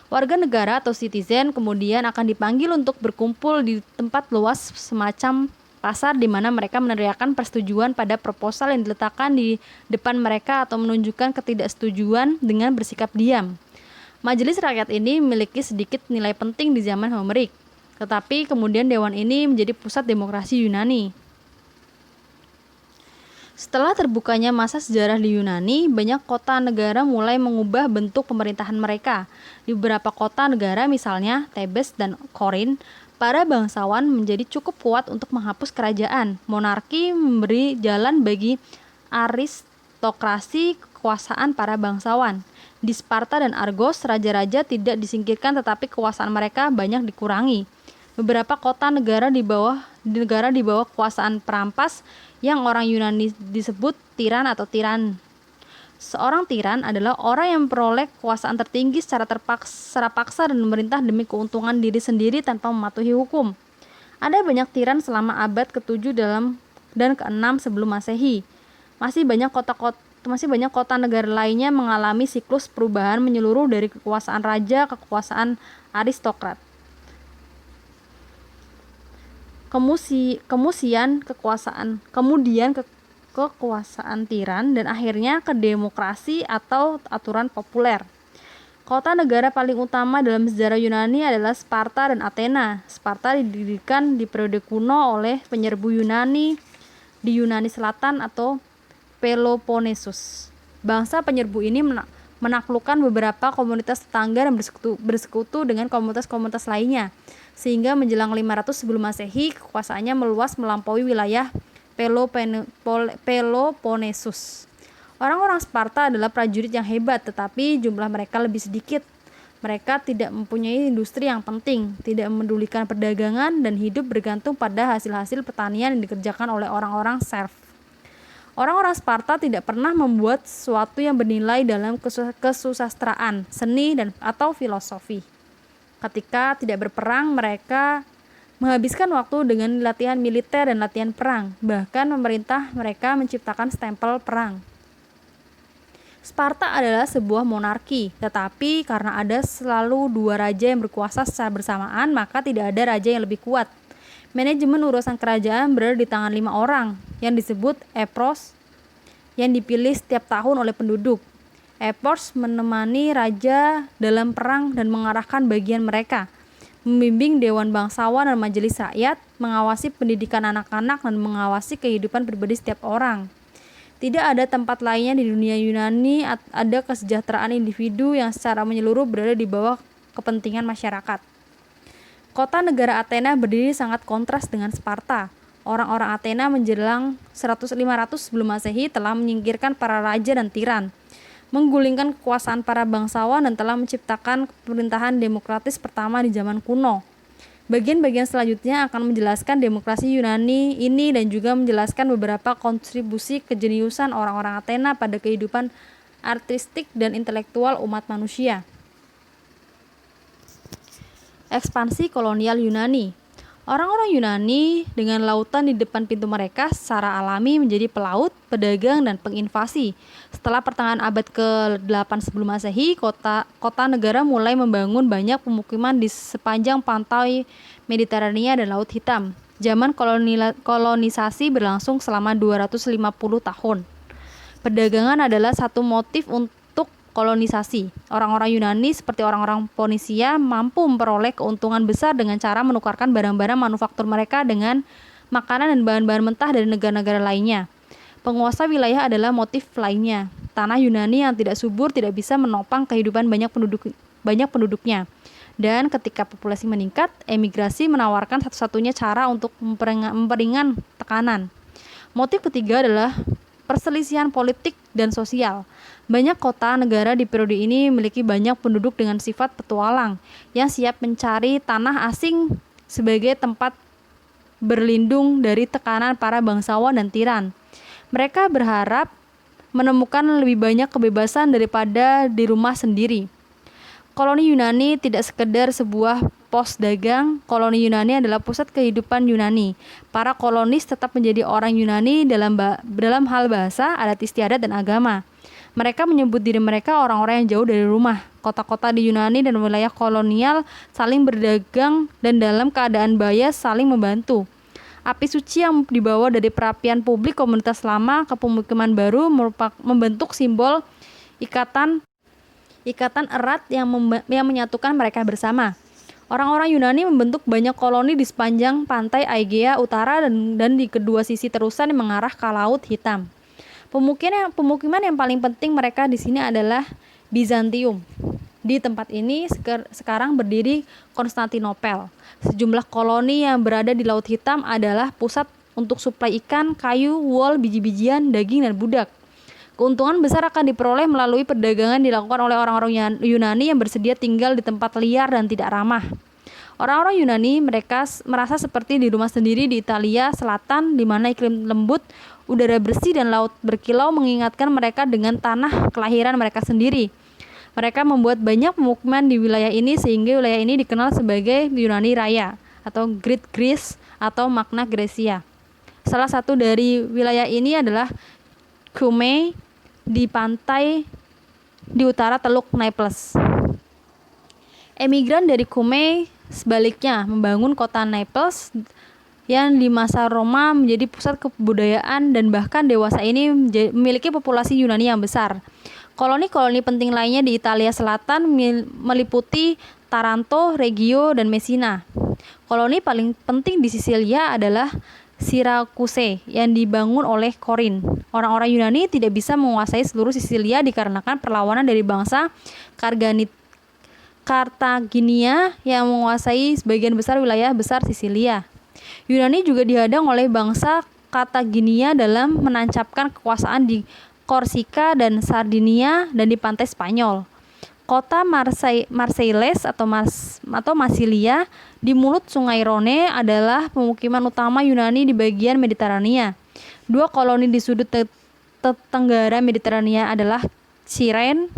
Speaker 1: Warga negara atau citizen kemudian akan dipanggil untuk berkumpul di tempat luas semacam pasar di mana mereka meneriakkan persetujuan pada proposal yang diletakkan di depan mereka atau menunjukkan ketidaksetujuan dengan bersikap diam. Majelis rakyat ini memiliki sedikit nilai penting di zaman Homeric, tetapi kemudian dewan ini menjadi pusat demokrasi Yunani. Setelah terbukanya masa sejarah di Yunani, banyak kota negara mulai mengubah bentuk pemerintahan mereka. Di beberapa kota negara, misalnya Thebes dan Korin, para bangsawan menjadi cukup kuat untuk menghapus kerajaan. Monarki memberi jalan bagi aristokrasi kekuasaan para bangsawan. Di Sparta dan Argos, raja-raja tidak disingkirkan tetapi kekuasaan mereka banyak dikurangi. Beberapa kota negara di bawah kekuasaan perampas yang orang Yunani disebut tiran atau tiran. Seorang tiran adalah orang yang memperoleh kekuasaan tertinggi secara paksa dan memerintah demi keuntungan diri sendiri tanpa mematuhi hukum. Ada banyak tiran selama abad ke-7 dan ke-6 sebelum Masehi. Masih banyak kota negara lainnya mengalami siklus perubahan menyeluruh dari kekuasaan raja ke kekuasaan aristokrat. Kemudian kekuasaan tiran dan akhirnya ke demokrasi atau aturan populer. Kota negara paling utama dalam sejarah Yunani adalah Sparta dan Athena. Sparta didirikan di periode kuno oleh penyerbu Yunani di Yunani Selatan atau Peloponnesus. Bangsa penyerbu ini menaklukkan beberapa komunitas tetangga dan bersekutu dengan komunitas-komunitas lainnya. Sehingga menjelang 500 sebelum Masehi, kekuasaannya meluas melampaui wilayah Peloponnesus. Orang-orang Sparta adalah prajurit yang hebat, tetapi jumlah mereka lebih sedikit. Mereka tidak mempunyai industri yang penting, tidak memedulikan perdagangan, dan hidup bergantung pada hasil-hasil pertanian yang dikerjakan oleh orang-orang serf. Orang-orang Sparta tidak pernah membuat sesuatu yang bernilai dalam kesusastraan, seni, atau filosofi. Ketika tidak berperang, mereka menghabiskan waktu dengan latihan militer dan latihan perang. Bahkan pemerintah mereka menciptakan stempel perang. Sparta adalah sebuah monarki, tetapi karena ada selalu dua raja yang berkuasa secara bersamaan, maka tidak ada raja yang lebih kuat. Manajemen urusan kerajaan berada di tangan 5 orang, yang disebut Epros, yang dipilih setiap tahun oleh penduduk. Epros menemani raja dalam perang dan mengarahkan bagian mereka, membimbing dewan bangsawan dan majelis rakyat, mengawasi pendidikan anak-anak, dan mengawasi kehidupan pribadi setiap orang. Tidak ada tempat lainnya di dunia Yunani ada kesejahteraan individu yang secara menyeluruh berada di bawah kepentingan masyarakat. Kota negara Athena berdiri sangat kontras dengan Sparta. Orang-orang Athena menjelang 500 sebelum Masehi telah menyingkirkan para raja dan tiran, menggulingkan kekuasaan para bangsawan, dan telah menciptakan pemerintahan demokratis pertama di zaman kuno. Bagian-bagian selanjutnya akan menjelaskan demokrasi Yunani ini dan juga menjelaskan beberapa kontribusi kejeniusan orang-orang Athena pada kehidupan artistik dan intelektual umat manusia. Ekspansi kolonial Yunani. Orang-orang Yunani dengan lautan di depan pintu mereka secara alami menjadi pelaut, pedagang, dan penginvasi. Setelah pertengahan abad ke-8 sebelum Masehi, kota negara mulai membangun banyak pemukiman di sepanjang pantai Mediterania dan Laut Hitam. Zaman kolonisasi berlangsung selama 250 tahun. Perdagangan adalah satu motif untuk kolonisasi. Orang-orang Yunani seperti orang-orang Ponisia mampu memperoleh keuntungan besar dengan cara menukarkan barang-barang manufaktur mereka dengan makanan dan bahan-bahan mentah dari negara-negara lainnya. Penguasa wilayah adalah motif lainnya. Tanah Yunani yang tidak subur tidak bisa menopang kehidupan banyak penduduknya. Dan ketika populasi meningkat, emigrasi menawarkan satu-satunya cara untuk memperingan tekanan. Motif ketiga adalah perselisihan politik dan sosial. Banyak kota negara di periode ini memiliki banyak penduduk dengan sifat petualang yang siap mencari tanah asing sebagai tempat berlindung dari tekanan para bangsawan dan tiran. Mereka berharap menemukan lebih banyak kebebasan daripada di rumah sendiri. Koloni Yunani tidak sekedar sebuah pos dagang. Koloni Yunani adalah pusat kehidupan Yunani. Para kolonis tetap menjadi orang Yunani dalam hal bahasa, adat istiadat, dan agama. Mereka menyebut diri mereka orang-orang yang jauh dari rumah. Kota-kota di Yunani dan wilayah kolonial saling berdagang dan dalam keadaan bahaya saling membantu. Api suci yang dibawa dari perapian publik komunitas lama ke pemukiman baru membentuk simbol ikatan erat yang menyatukan mereka bersama. Orang-orang Yunani membentuk banyak koloni di sepanjang pantai Aegea Utara dan di kedua sisi terusan yang mengarah ke Laut Hitam. Pemukiman yang paling penting mereka di sini adalah Bizantium. Di tempat ini sekarang berdiri Konstantinopel. Sejumlah koloni yang berada di Laut Hitam adalah pusat untuk suplai ikan, kayu, wol, biji-bijian, daging, dan budak. Keuntungan besar akan diperoleh melalui perdagangan dilakukan oleh orang-orang Yunani yang bersedia tinggal di tempat liar dan tidak ramah. Orang-orang Yunani mereka merasa seperti di rumah sendiri di Italia Selatan, di mana iklim lembut, udara bersih, dan laut berkilau mengingatkan mereka dengan tanah kelahiran mereka sendiri. Mereka membuat banyak pemukiman di wilayah ini sehingga wilayah ini dikenal sebagai Yunani Raya atau Great Greece atau Magna Graecia. Salah satu dari wilayah ini adalah Cumae di pantai di utara Teluk Naples. Emigran dari Cumae sebaliknya membangun kota Naples yang di masa Roma menjadi pusat kebudayaan dan bahkan dewasa ini memiliki populasi Yunani yang besar. Koloni-koloni penting lainnya di Italia Selatan meliputi Taranto, Reggio, dan Messina. Koloni paling penting di Sisilia adalah Syracuse yang dibangun oleh Korin. Orang-orang Yunani tidak bisa menguasai seluruh Sisilia dikarenakan perlawanan dari bangsa Kartaginia yang menguasai sebagian besar wilayah besar Sisilia. Yunani juga dihadang oleh bangsa Kartaginia dalam menancapkan kekuasaan di Korsika dan Sardinia dan di pantai Spanyol. Kota Marseilles atau Massilia di mulut Sungai Rhone adalah pemukiman utama Yunani di bagian Mediterania. Dua koloni di sudut tenggara Mediterania adalah Cyrene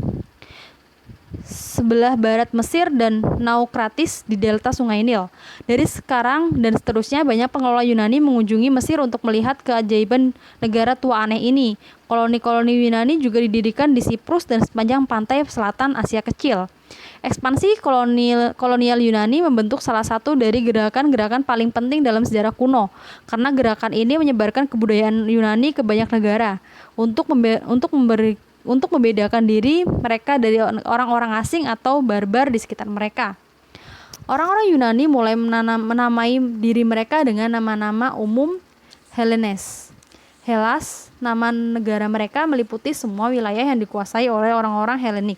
Speaker 1: sebelah barat Mesir dan Naukratis di delta Sungai Nil. Dari sekarang dan seterusnya banyak pengelola Yunani mengunjungi Mesir untuk melihat keajaiban negara tua aneh ini. Koloni-koloni Yunani juga didirikan di Siprus dan sepanjang pantai selatan Asia Kecil. Ekspansi kolonial Yunani membentuk salah satu dari gerakan-gerakan paling penting dalam sejarah kuno, karena gerakan ini menyebarkan kebudayaan Yunani ke banyak negara untuk membedakan diri mereka dari orang-orang asing atau barbar di sekitar mereka. Orang-orang Yunani mulai menamai diri mereka dengan nama-nama umum Hellas, nama negara mereka meliputi semua wilayah yang dikuasai oleh orang-orang Helenik.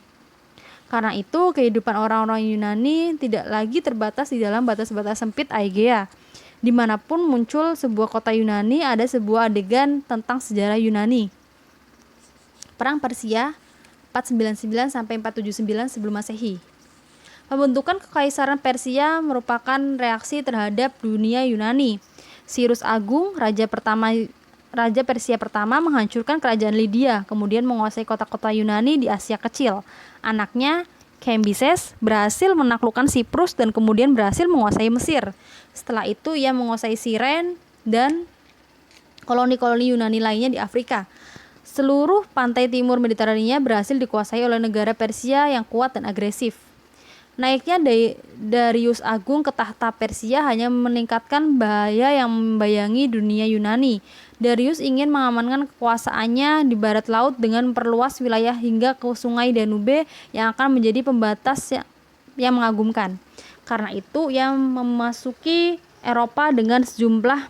Speaker 1: Karena itu, kehidupan orang-orang Yunani tidak lagi terbatas di dalam batas-batas sempit Aegea. Dimanapun muncul sebuah kota Yunani, ada sebuah adegan tentang sejarah Yunani. Perang Persia 499 sampai 479 sebelum Masehi. Pembentukan kekaisaran Persia merupakan reaksi terhadap dunia Yunani. Cyrus Agung, Raja Persia pertama menghancurkan kerajaan Lydia, kemudian menguasai kota-kota Yunani di Asia Kecil. Anaknya, Kambises berhasil menaklukkan Siprus dan kemudian berhasil menguasai Mesir. Setelah itu ia menguasai Siren dan koloni-koloni Yunani lainnya di Afrika. Seluruh pantai timur Mediterania berhasil dikuasai oleh negara Persia yang kuat dan agresif. Naiknya Darius Agung ke tahta Persia hanya meningkatkan bahaya yang membayangi dunia Yunani. Darius ingin mengamankan kekuasaannya di barat laut dengan memperluas wilayah hingga ke sungai Danube yang akan menjadi pembatas yang mengagumkan. Karena itu, ia memasuki Eropa dengan sejumlah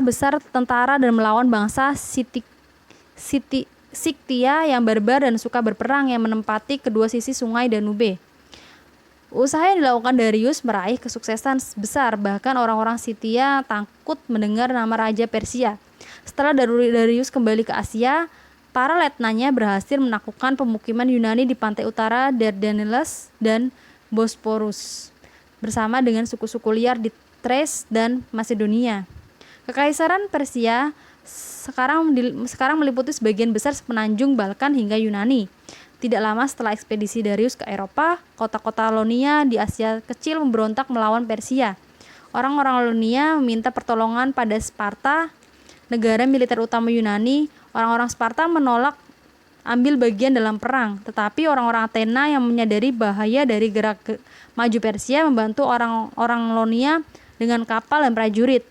Speaker 1: besar tentara dan melawan bangsa Siktia yang barbar dan suka berperang yang menempati kedua sisi sungai Danube. Usaha yang dilakukan Darius meraih kesuksesan besar, bahkan orang-orang Scythia takut mendengar nama Raja Persia. Setelah Darius kembali ke Asia, para letnanya berhasil menaklukkan pemukiman Yunani di pantai utara Dardanelles dan Bosporus, bersama dengan suku-suku liar di Thrace dan Macedonia. Kekaisaran Persia sekarang meliputi sebagian besar semenanjung Balkan hingga Yunani. Tidak lama setelah ekspedisi Darius ke Eropa, kota-kota Ionia di Asia kecil memberontak melawan Persia. Orang-orang Ionia meminta pertolongan pada Sparta, negara militer utama Yunani. Orang-orang Sparta menolak ambil bagian dalam perang, tetapi orang-orang Athena yang menyadari bahaya dari gerak maju Persia membantu orang-orang Ionia dengan kapal dan prajurit.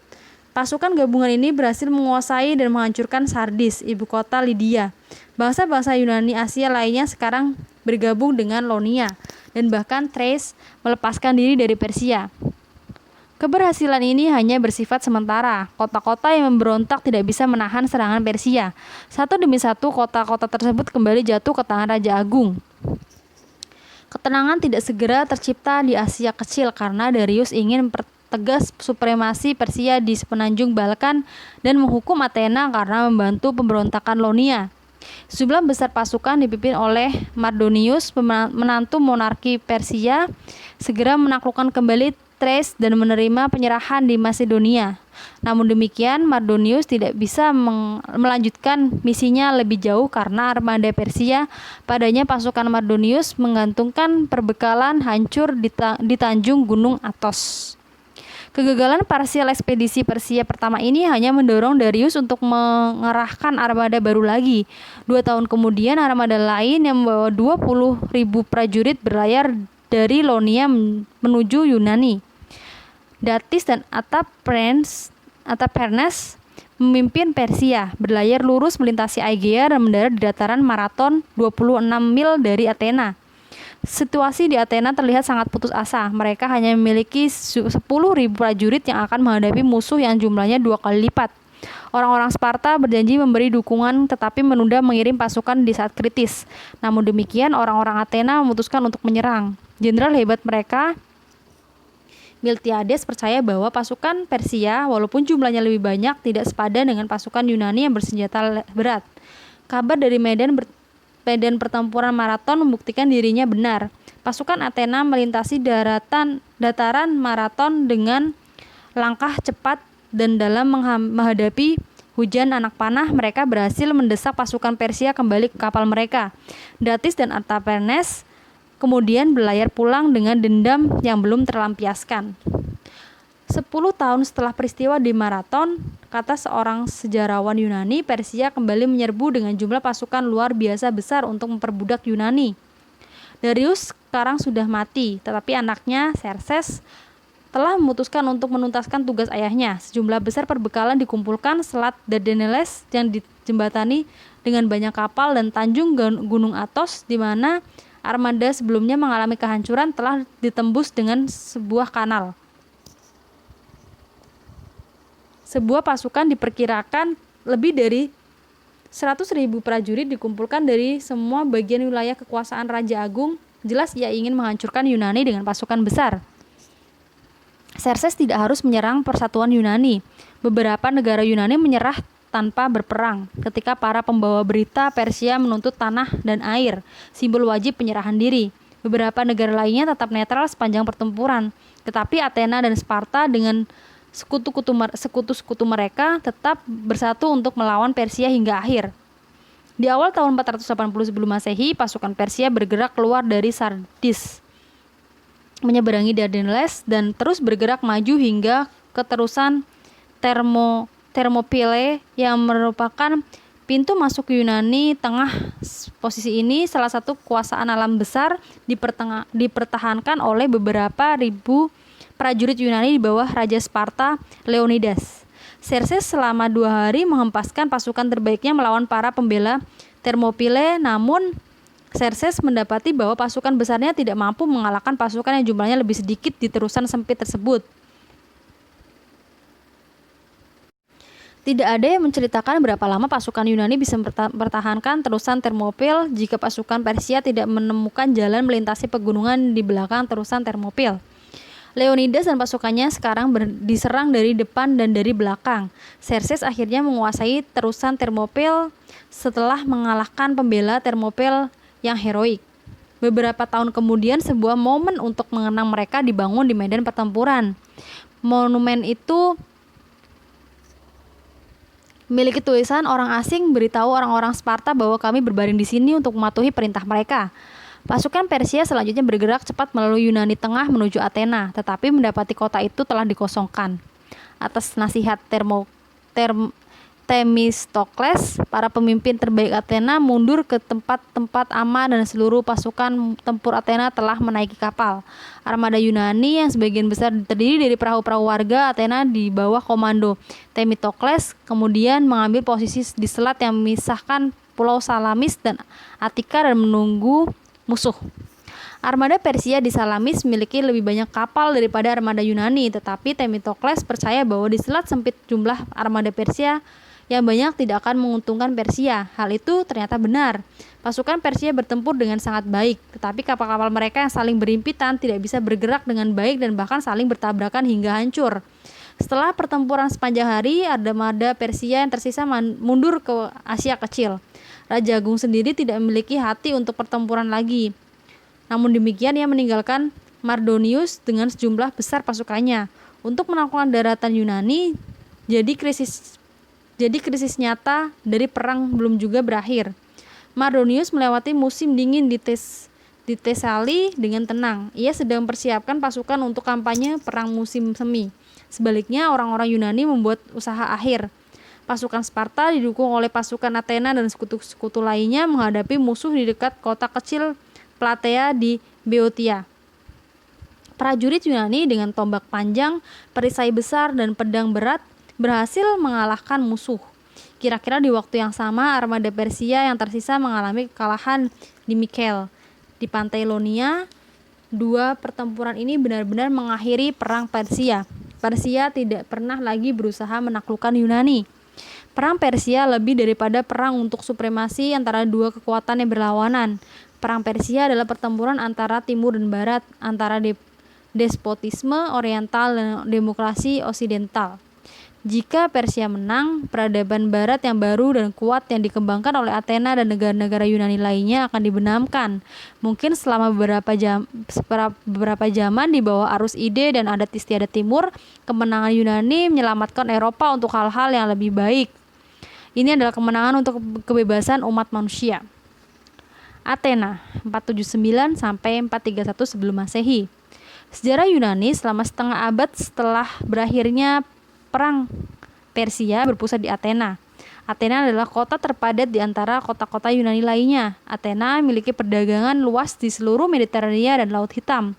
Speaker 1: Pasukan gabungan ini berhasil menguasai dan menghancurkan Sardis, ibu kota Lydia. Bangsa-bangsa Yunani Asia lainnya sekarang bergabung dengan Ionia dan bahkan Thrace melepaskan diri dari Persia. Keberhasilan ini hanya bersifat sementara. Kota-kota yang memberontak tidak bisa menahan serangan Persia. Satu demi satu kota-kota tersebut kembali jatuh ke tangan Raja Agung. Ketenangan tidak segera tercipta di Asia kecil karena Darius ingin mempertegas supremasi Persia di semenanjung Balkan dan menghukum Athena karena membantu pemberontakan Ionia. Sejumlah besar pasukan dipimpin oleh Mardonius, menantu monarki Persia, segera menaklukkan kembali Thrace dan menerima penyerahan di Macedonia. Namun demikian, Mardonius tidak bisa melanjutkan misinya lebih jauh karena armada Persia padanya pasukan Mardonius menggantungkan perbekalan hancur di Tanjung Gunung Athos. Kegagalan parsial ekspedisi Persia pertama ini hanya mendorong Darius untuk mengerahkan armada baru lagi. 2 tahun kemudian, armada lain yang membawa 20.000 prajurit berlayar dari Ionia menuju Yunani. Datis dan Artaphernes memimpin Persia, berlayar lurus melintasi Aegea dan mendarat di dataran Marathon 26 mil dari Athena. Situasi di Athena terlihat sangat putus asa. Mereka hanya memiliki 10.000 prajurit yang akan menghadapi musuh yang jumlahnya 2 kali lipat. Orang-orang Sparta berjanji memberi dukungan tetapi menunda mengirim pasukan di saat kritis. Namun demikian, orang-orang Athena memutuskan untuk menyerang. Jenderal hebat mereka, Miltiades, percaya bahwa pasukan Persia, walaupun jumlahnya lebih banyak, tidak sepadan dengan pasukan Yunani yang bersenjata berat. Kabar dari medan pertempuran Marathon membuktikan dirinya benar. Pasukan Athena melintasi dataran Marathon dengan langkah cepat dan dalam menghadapi hujan anak panah, mereka berhasil mendesak pasukan Persia kembali ke kapal mereka. Datis dan Artaphernes kemudian berlayar pulang dengan dendam yang belum terlampiaskan. 10 tahun setelah peristiwa di Marathon, kata seorang sejarawan Yunani, Persia kembali menyerbu dengan jumlah pasukan luar biasa besar untuk memperbudak Yunani. Darius sekarang sudah mati, tetapi anaknya Xerxes telah memutuskan untuk menuntaskan tugas ayahnya. Sejumlah besar perbekalan dikumpulkan Selat Dardanelles yang dijembatani dengan banyak kapal dan Tanjung Gunung Athos di mana armada sebelumnya mengalami kehancuran telah ditembus dengan sebuah kanal. Sebuah pasukan diperkirakan lebih dari 100.000 prajurit dikumpulkan dari semua bagian wilayah kekuasaan Raja Agung. Jelas ia ingin menghancurkan Yunani dengan pasukan besar. Xerxes tidak harus menyerang persatuan Yunani. Beberapa negara Yunani menyerah tanpa berperang. Ketika para pembawa berita Persia menuntut tanah dan air, simbol wajib penyerahan diri. Beberapa negara lainnya tetap netral sepanjang pertempuran. Tetapi Athena dan Sparta dengan sekutu-sekutu mereka tetap bersatu untuk melawan Persia hingga akhir. Di awal tahun 480 sebelum Masehi, pasukan Persia bergerak keluar dari Sardis, menyeberangi Dardanelles dan terus bergerak maju hingga ke terusan Thermopylae yang merupakan pintu masuk Yunani Tengah. Posisi ini salah satu kekuasaan alam besar dipertahankan oleh beberapa ribu prajurit Yunani di bawah Raja Sparta Leonidas. Xerxes selama 2 hari menghempaskan pasukan terbaiknya melawan para pembela Thermopylae, namun Xerxes mendapati bahwa pasukan besarnya tidak mampu mengalahkan pasukan yang jumlahnya lebih sedikit di terusan sempit tersebut. Tidak ada yang menceritakan berapa lama pasukan Yunani bisa mempertahankan terusan Thermopylae jika pasukan Persia tidak menemukan jalan melintasi pegunungan di belakang terusan Thermopylae. Leonidas dan pasukannya sekarang diserang dari depan dan dari belakang. Xerxes akhirnya menguasai terusan Thermopylae setelah mengalahkan pembela Thermopylae yang heroik. Beberapa tahun kemudian sebuah momen untuk mengenang mereka dibangun di medan pertempuran. Monumen itu memiliki tulisan orang asing beritahu orang-orang Sparta bahwa kami berbaring di sini untuk mematuhi perintah mereka. Pasukan Persia selanjutnya bergerak cepat melalui Yunani Tengah menuju Athena, tetapi mendapati kota itu telah dikosongkan. Atas nasihat Themistokles, para pemimpin terbaik Athena mundur ke tempat-tempat aman dan seluruh pasukan tempur Athena telah menaiki kapal. Armada Yunani yang sebagian besar terdiri dari perahu-perahu warga Athena di bawah komando Themistokles kemudian mengambil posisi di selat yang memisahkan Pulau Salamis dan Attika dan menunggu musuh. Armada Persia di Salamis memiliki lebih banyak kapal daripada armada Yunani, tetapi Themistokles percaya bahwa di selat sempit jumlah armada Persia yang banyak tidak akan menguntungkan Persia. Hal itu ternyata benar. Pasukan Persia bertempur dengan sangat baik, tetapi kapal-kapal mereka yang saling berimpitan tidak bisa bergerak dengan baik dan bahkan saling bertabrakan hingga hancur. Setelah pertempuran sepanjang hari, armada Persia yang tersisa mundur ke Asia Kecil. Raja Agung sendiri tidak memiliki hati untuk pertempuran lagi. Namun demikian, ia meninggalkan Mardonius dengan sejumlah besar pasukannya untuk menaklukkan daratan Yunani. Jadi krisis nyata dari perang belum juga berakhir. Mardonius melewati musim dingin di Tesali dengan tenang. Ia sedang mempersiapkan pasukan untuk kampanye perang musim semi. Sebaliknya, orang-orang Yunani membuat usaha akhir. Pasukan Sparta didukung oleh pasukan Athena dan sekutu-sekutu lainnya menghadapi musuh di dekat kota kecil Platea di Boeotia. Prajurit Yunani dengan tombak panjang, perisai besar, dan pedang berat berhasil mengalahkan musuh. Kira-kira di waktu yang sama, armada Persia yang tersisa mengalami kekalahan di Mykel. Di pantai Ionia, 2 pertempuran ini benar-benar mengakhiri perang Persia. Persia tidak pernah lagi berusaha menaklukkan Yunani. Perang Persia lebih daripada perang untuk supremasi antara 2 kekuatan yang berlawanan. Perang Persia adalah pertempuran antara timur dan barat, antara despotisme oriental dan demokrasi osidental. Jika Persia menang, peradaban barat yang baru dan kuat yang dikembangkan oleh Athena dan negara-negara Yunani lainnya akan dibenamkan. Mungkin selama beberapa zaman di bawah arus ide dan adat istiadat timur, kemenangan Yunani menyelamatkan Eropa untuk hal-hal yang lebih baik. Ini adalah kemenangan untuk kebebasan umat manusia. Athena 479 sampai 431 sebelum Masehi. Sejarah Yunani selama setengah abad setelah berakhirnya perang Persia berpusat di Athena. Athena adalah kota terpadat di antara kota-kota Yunani lainnya. Athena memiliki perdagangan luas di seluruh Mediterania dan Laut Hitam.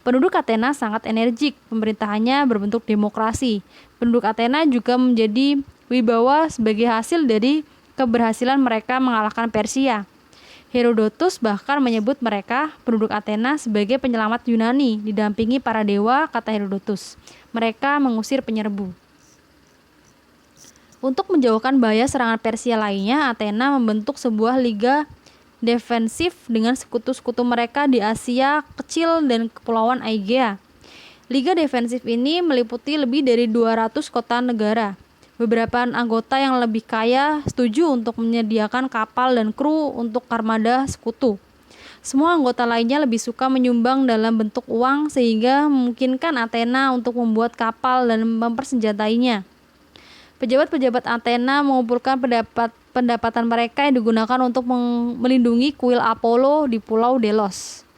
Speaker 1: Penduduk Athena sangat energik, pemerintahannya berbentuk demokrasi. Penduduk Athena juga menjadi wibawa sebagai hasil dari keberhasilan mereka mengalahkan Persia. Herodotus bahkan menyebut mereka, penduduk Athena, sebagai penyelamat Yunani, didampingi para dewa, kata Herodotus. Mereka mengusir penyerbu. Untuk menjauhkan bahaya serangan Persia lainnya, Athena membentuk sebuah liga defensif dengan sekutu-sekutu mereka di Asia Kecil dan Kepulauan Aegea. Liga defensif ini meliputi lebih dari 200 kota negara. Beberapa anggota yang lebih kaya setuju untuk menyediakan kapal dan kru untuk armada sekutu. Semua anggota lainnya lebih suka menyumbang dalam bentuk uang sehingga memungkinkan Athena untuk membuat kapal dan mempersenjatainya. Pejabat-pejabat Athena mengumpulkan pendapatan mereka yang digunakan untuk melindungi kuil Apollo di Pulau Delos.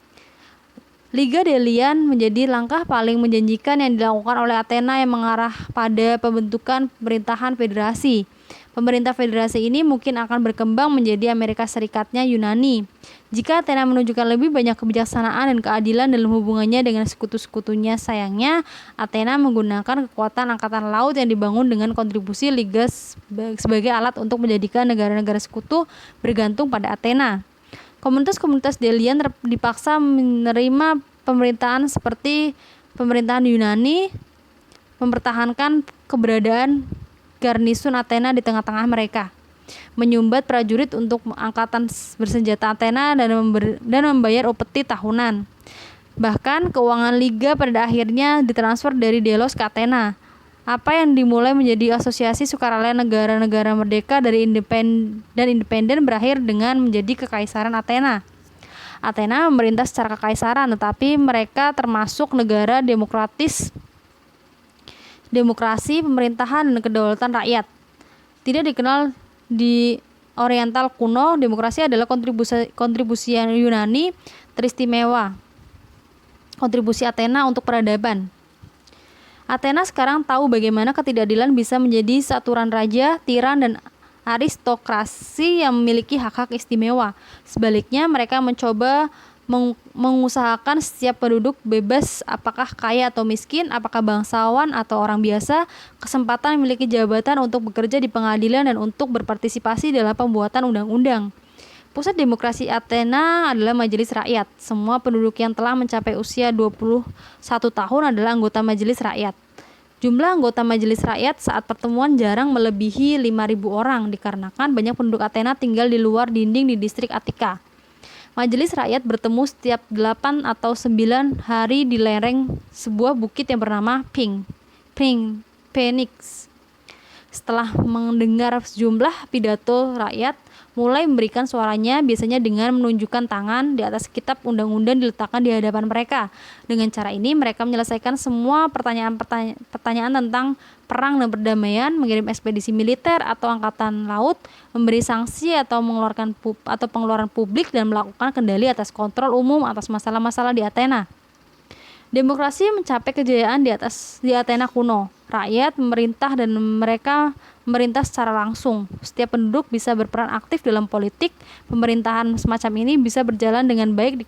Speaker 1: Liga Delian menjadi langkah paling menjanjikan yang dilakukan oleh Athena yang mengarah pada pembentukan pemerintahan federasi. Pemerintah federasi ini mungkin akan berkembang menjadi Amerika Serikatnya Yunani. Jika Athena menunjukkan lebih banyak kebijaksanaan dan keadilan dalam hubungannya dengan sekutu-sekutunya, sayangnya Athena menggunakan kekuatan angkatan laut yang dibangun dengan kontribusi Liga sebagai alat untuk menjadikan negara-negara sekutu bergantung pada Athena. Komunitas-komunitas Delian dipaksa menerima pemerintahan seperti pemerintahan Yunani, mempertahankan keberadaan garnisun Athena di tengah-tengah mereka, menyumbat prajurit untuk angkatan bersenjata Athena dan membayar upeti tahunan. Bahkan keuangan liga pada akhirnya ditransfer dari Delos ke Athena. Apa yang dimulai menjadi asosiasi sukarela negara-negara merdeka dari independen berakhir dengan menjadi kekaisaran Athena. Athena memerintah secara kekaisaran, tetapi mereka termasuk negara demokrasi, pemerintahan, dan kedaulatan rakyat. Tidak dikenal di Oriental kuno, demokrasi adalah kontribusi Yunani teristimewa, kontribusi Athena untuk peradaban. Athena sekarang tahu bagaimana ketidakadilan bisa menjadi saturan raja, tiran, dan aristokrasi yang memiliki hak-hak istimewa. Sebaliknya, mereka mencoba mengusahakan setiap penduduk bebas, apakah kaya atau miskin, apakah bangsawan atau orang biasa, kesempatan memiliki jabatan untuk bekerja di pengadilan dan untuk berpartisipasi dalam pembuatan undang-undang. Pusat demokrasi Athena adalah majelis rakyat. Semua penduduk yang telah mencapai usia 21 tahun adalah anggota majelis rakyat. Jumlah anggota majelis rakyat saat pertemuan jarang melebihi 5.000 orang dikarenakan banyak penduduk Athena tinggal di luar dinding di distrik Attika. Majelis rakyat bertemu setiap 8 atau 9 hari di lereng sebuah bukit yang bernama Phoenix. Setelah mendengar sejumlah pidato, rakyat mulai memberikan suaranya, biasanya dengan menunjukkan tangan di atas kitab undang-undang diletakkan di hadapan mereka. Dengan cara ini, mereka menyelesaikan semua pertanyaan tentang perang dan perdamaian, mengirim ekspedisi militer atau angkatan laut, memberi sanksi atau pengeluaran publik, dan melakukan kendali atas kontrol umum atas masalah-masalah di Athena. Demokrasi mencapai kejayaan di Athena kuno. Rakyat memerintah dan mereka memerintah secara langsung. Setiap penduduk bisa berperan aktif dalam politik. Pemerintahan semacam ini bisa berjalan dengan baik di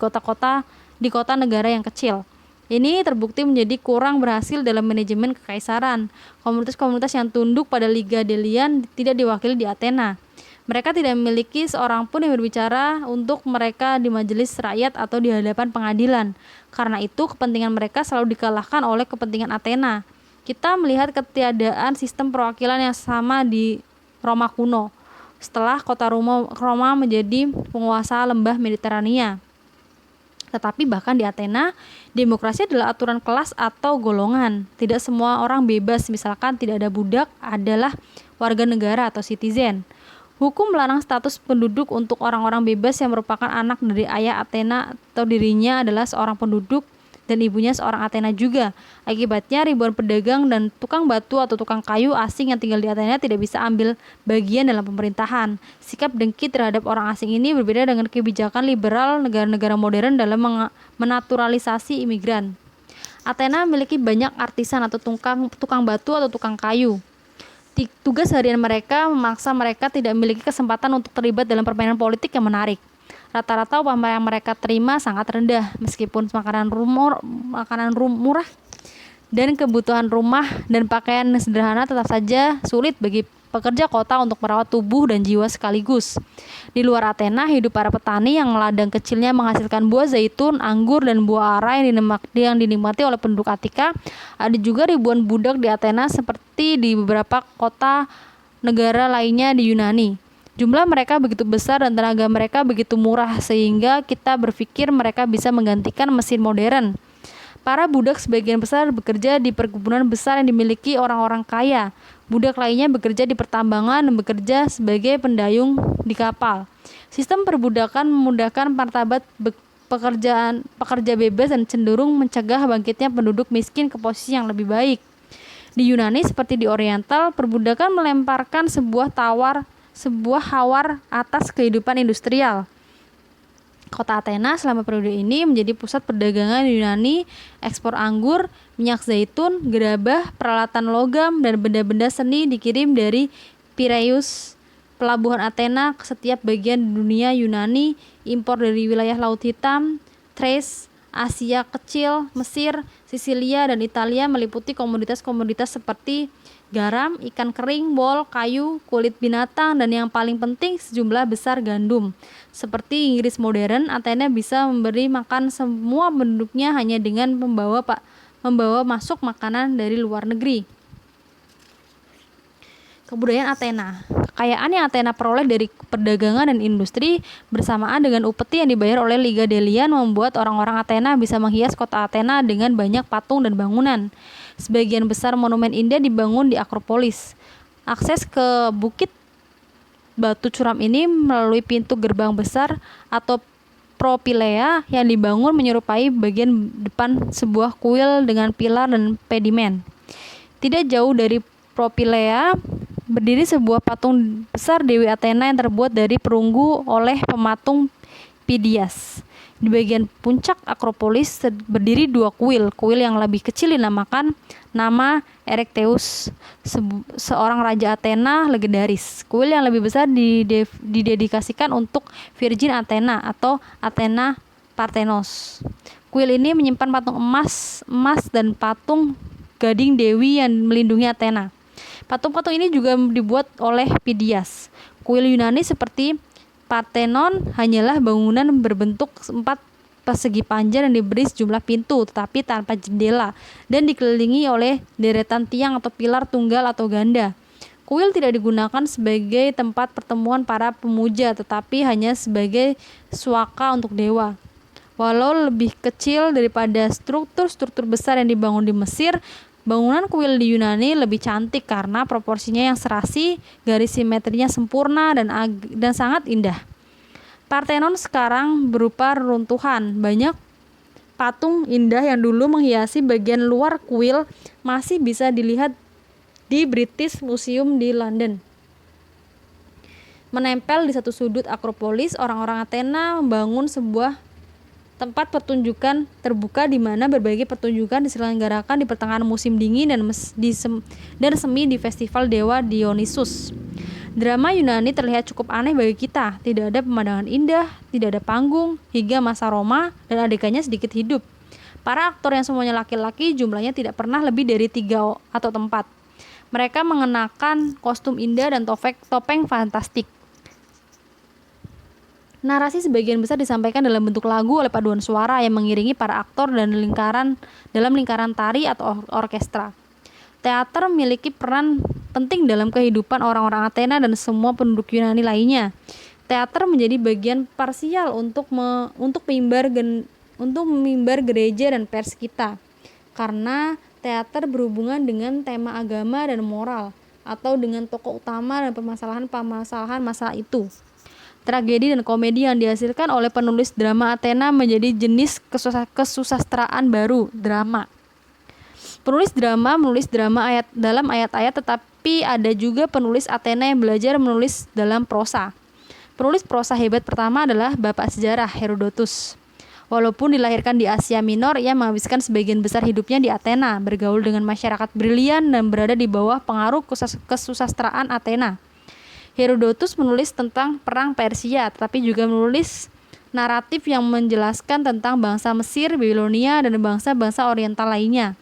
Speaker 1: kota negara yang kecil. Ini terbukti menjadi kurang berhasil dalam manajemen kekaisaran. Komunitas-komunitas yang tunduk pada Liga Delian tidak diwakili di Athena. Mereka tidak memiliki seorang pun yang berbicara untuk mereka di majelis rakyat atau di hadapan pengadilan. Karena itu, kepentingan mereka selalu dikalahkan oleh kepentingan Athena. Kita melihat ketiadaan sistem perwakilan yang sama di Roma kuno, setelah kota Roma menjadi penguasa lembah Mediterania. Tetapi bahkan di Athena, demokrasi adalah aturan kelas atau golongan. Tidak semua orang bebas, misalkan tidak ada budak, adalah warga negara atau citizen. Hukum melarang status penduduk untuk orang-orang bebas yang merupakan anak dari ayah Athena atau dirinya adalah seorang penduduk dan ibunya seorang Athena juga. Akibatnya ribuan pedagang dan tukang batu atau tukang kayu asing yang tinggal di Athena tidak bisa ambil bagian dalam pemerintahan. Sikap dengki terhadap orang asing ini berbeda dengan kebijakan liberal negara-negara modern dalam menaturalisasi imigran. Athena memiliki banyak artisan atau tukang batu atau tukang kayu. Tugas harian mereka memaksa mereka tidak memiliki kesempatan untuk terlibat dalam permainan politik yang menarik. Rata-rata upah yang mereka terima sangat rendah, meskipun makanan murah dan kebutuhan rumah dan pakaian sederhana tetap saja sulit bagi pekerja kota untuk merawat tubuh dan jiwa sekaligus. Di luar Athena, hidup para petani yang ladang kecilnya menghasilkan buah zaitun, anggur, dan buah ara yang dinikmati oleh penduduk Attika. Ada juga ribuan budak di Athena seperti di beberapa kota negara lainnya di Yunani. Jumlah mereka begitu besar dan tenaga mereka begitu murah sehingga kita berpikir mereka bisa menggantikan mesin modern. Para budak sebagian besar bekerja di perkebunan besar yang dimiliki orang-orang kaya. Budak lainnya bekerja di pertambangan dan bekerja sebagai pendayung di kapal. Sistem perbudakan memudahkan martabat pekerja bebas dan cenderung mencegah bangkitnya penduduk miskin ke posisi yang lebih baik. Di Yunani seperti di Oriental, perbudakan melemparkan sebuah sebuah hawar atas kehidupan industrial. Kota Athena selama periode ini menjadi pusat perdagangan Yunani, ekspor anggur, minyak zaitun, gerabah, peralatan logam, dan benda-benda seni dikirim dari Piraeus, pelabuhan Athena, ke setiap bagian dunia Yunani, impor dari wilayah Laut Hitam, Thrace, Asia Kecil, Mesir, Sisilia, dan Italia meliputi komoditas-komoditas seperti garam, ikan kering, wol, kayu, kulit binatang, dan yang paling penting sejumlah besar gandum. Seperti Inggris modern, Athena bisa memberi makan semua penduduknya hanya dengan membawa masuk makanan dari luar negeri. Kebudayaan Athena. Kekayaan yang Athena peroleh dari perdagangan dan industri bersamaan dengan upeti yang dibayar oleh Liga Delian membuat orang-orang Athena bisa menghias kota Athena dengan banyak patung dan bangunan. Sebagian besar monumen indah dibangun di Akropolis. Akses ke bukit batu curam ini melalui pintu gerbang besar atau propylea yang dibangun menyerupai bagian depan sebuah kuil dengan pilar dan pedimen. Tidak jauh dari propylea berdiri sebuah patung besar Dewi Athena yang terbuat dari perunggu oleh pematung Phidias. Di bagian puncak Akropolis berdiri dua kuil. Kuil yang lebih kecil dinamakan nama Erechteus, seorang raja Athena legendaris. Kuil yang lebih besar didedikasikan untuk Virgin Athena atau Athena Parthenos. Kuil ini menyimpan patung emas dan patung gading dewi yang melindungi Athena. Patung-patung ini juga dibuat oleh Phidias. Kuil Yunani seperti Parthenon hanyalah bangunan berbentuk 4 persegi panjang dan diberi sejumlah pintu tetapi tanpa jendela dan dikelilingi oleh deretan tiang atau pilar tunggal atau ganda. Kuil tidak digunakan sebagai tempat pertemuan para pemuja tetapi hanya sebagai suaka untuk dewa. Walau lebih kecil daripada struktur-struktur besar yang dibangun di Mesir, bangunan kuil di Yunani lebih cantik karena proporsinya yang serasi, garis simetrinya sempurna dan sangat indah. Parthenon sekarang berupa reruntuhan. Banyak patung indah yang dulu menghiasi bagian luar kuil masih bisa dilihat di British Museum di London. Menempel di satu sudut Akropolis, orang-orang Athena membangun sebuah tempat pertunjukan terbuka di mana berbagai pertunjukan diselenggarakan di pertengahan musim dingin dan semi di festival dewa Dionysus. Drama Yunani terlihat cukup aneh bagi kita. Tidak ada pemandangan indah, tidak ada panggung, hingga masa Roma dan adegannya sedikit hidup. Para aktor yang semuanya laki-laki jumlahnya tidak pernah lebih dari 3 atau 4. Mereka mengenakan kostum indah dan topeng fantastik. Narasi sebagian besar disampaikan dalam bentuk lagu oleh paduan suara yang mengiringi para aktor dan dalam lingkaran tari atau orkestra. Teater memiliki peran penting dalam kehidupan orang-orang Athena dan semua penduduk Yunani lainnya. Teater menjadi bagian parsial untuk mimbar gereja dan pers kita. Karena teater berhubungan dengan tema agama dan moral atau dengan tokoh utama dan permasalahan-permasalahan masa itu. Tragedi dan komedi yang dihasilkan oleh penulis drama Athena menjadi jenis kesusastraan baru, drama. Penulis drama menulis drama dalam ayat-ayat, tetapi ada juga penulis Athena yang belajar menulis dalam prosa. Penulis prosa hebat pertama adalah bapak sejarah Herodotus. Walaupun dilahirkan di Asia Minor, ia menghabiskan sebagian besar hidupnya di Athena, bergaul dengan masyarakat brilian dan berada di bawah pengaruh kesusastraan Athena. Herodotus menulis tentang perang Persia, tetapi juga menulis naratif yang menjelaskan tentang bangsa Mesir, Babilonia, dan bangsa-bangsa Oriental lainnya.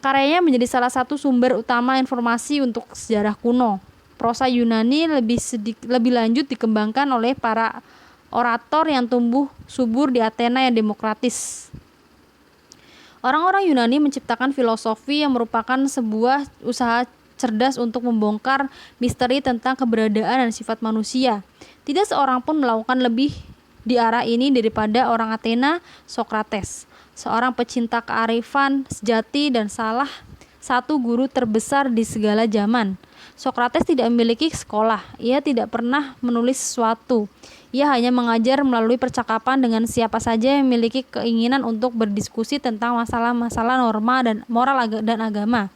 Speaker 1: Karyanya menjadi salah satu sumber utama informasi untuk sejarah kuno. Prosa Yunani lebih lanjut dikembangkan oleh para orator yang tumbuh subur di Athena yang demokratis. Orang-orang Yunani menciptakan filosofi yang merupakan sebuah usaha cerdas untuk membongkar misteri tentang keberadaan dan sifat manusia. Tidak seorang pun melakukan lebih di arah ini daripada orang Athena, Socrates, seorang pecinta kearifan sejati dan salah satu guru terbesar di segala zaman. Socrates tidak memiliki sekolah, ia tidak pernah menulis sesuatu. Ia hanya mengajar melalui percakapan dengan siapa saja yang memiliki keinginan untuk berdiskusi tentang masalah-masalah norma dan moral dan agama.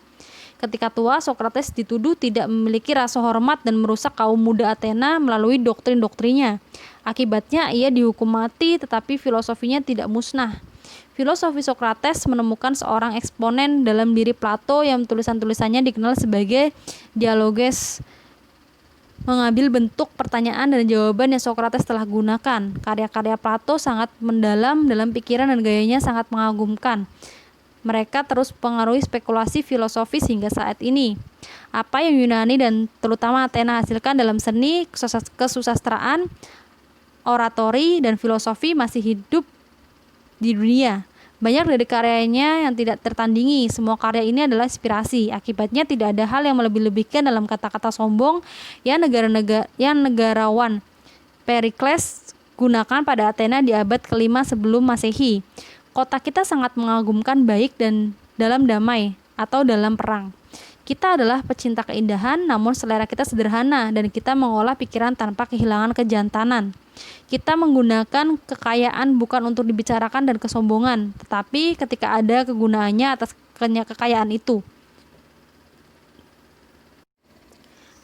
Speaker 1: Ketika tua, Sokrates dituduh tidak memiliki rasa hormat dan merusak kaum muda Athena melalui doktrin-doktrinnya. Akibatnya ia dihukum mati, tetapi filosofinya tidak musnah. Filosofi Sokrates menemukan seorang eksponen dalam diri Plato yang tulisan-tulisannya dikenal sebagai dialoges, mengambil bentuk pertanyaan dan jawaban yang Sokrates telah gunakan. Karya-karya Plato sangat mendalam dalam pikiran dan gayanya sangat mengagumkan. Mereka terus pengaruhi spekulasi filosofis hingga saat ini. Apa yang Yunani dan terutama Athena hasilkan dalam seni, kesusastraan, oratori, dan filosofi masih hidup di dunia. Banyak dari karyanya yang tidak tertandingi. Semua karya ini adalah inspirasi. Akibatnya tidak ada hal yang melebih-lebihkan dalam kata-kata sombong yang negarawan Perikles gunakan pada Athena di abad ke-5 sebelum Masehi. Kota kita sangat mengagumkan baik dan dalam damai atau dalam perang. Kita adalah pecinta keindahan, namun selera kita sederhana dan kita mengolah pikiran tanpa kehilangan kejantanan. Kita menggunakan kekayaan bukan untuk dibicarakan dan kesombongan, tetapi ketika ada kegunaannya atas kekayaan itu.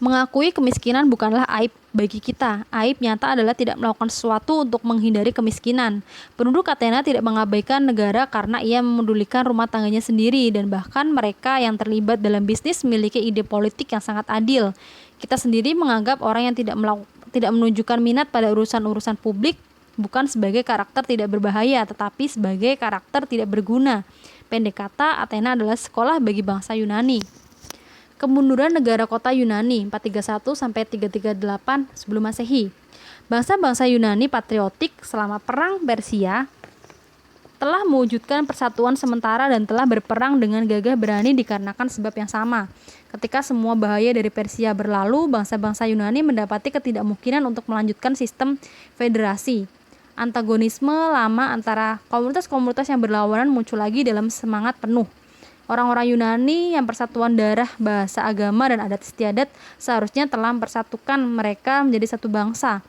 Speaker 1: Mengakui kemiskinan bukanlah aib bagi kita. Aib nyata adalah tidak melakukan sesuatu untuk menghindari kemiskinan. Penduduk Athena tidak mengabaikan negara karena ia memedulikan rumah tangganya sendiri, dan bahkan mereka yang terlibat dalam bisnis memiliki ide politik yang sangat adil. Kita sendiri menganggap orang yang tidak menunjukkan minat pada urusan-urusan publik bukan sebagai karakter tidak berbahaya, tetapi sebagai karakter tidak berguna. Pendek kata, Athena adalah sekolah bagi bangsa Yunani. Kemunduran negara kota Yunani 431 sampai 338 sebelum Masehi. Bangsa-bangsa Yunani patriotik selama perang Persia telah mewujudkan persatuan sementara dan telah berperang dengan gagah berani dikarenakan sebab yang sama. Ketika semua bahaya dari Persia berlalu, bangsa-bangsa Yunani mendapati ketidakmungkinan untuk melanjutkan sistem federasi. Antagonisme lama antara komunitas-komunitas yang berlawanan muncul lagi dalam semangat penuh. Orang-orang Yunani yang persatuan darah, bahasa, agama, dan adat istiadat seharusnya telah mempersatukan mereka menjadi satu bangsa.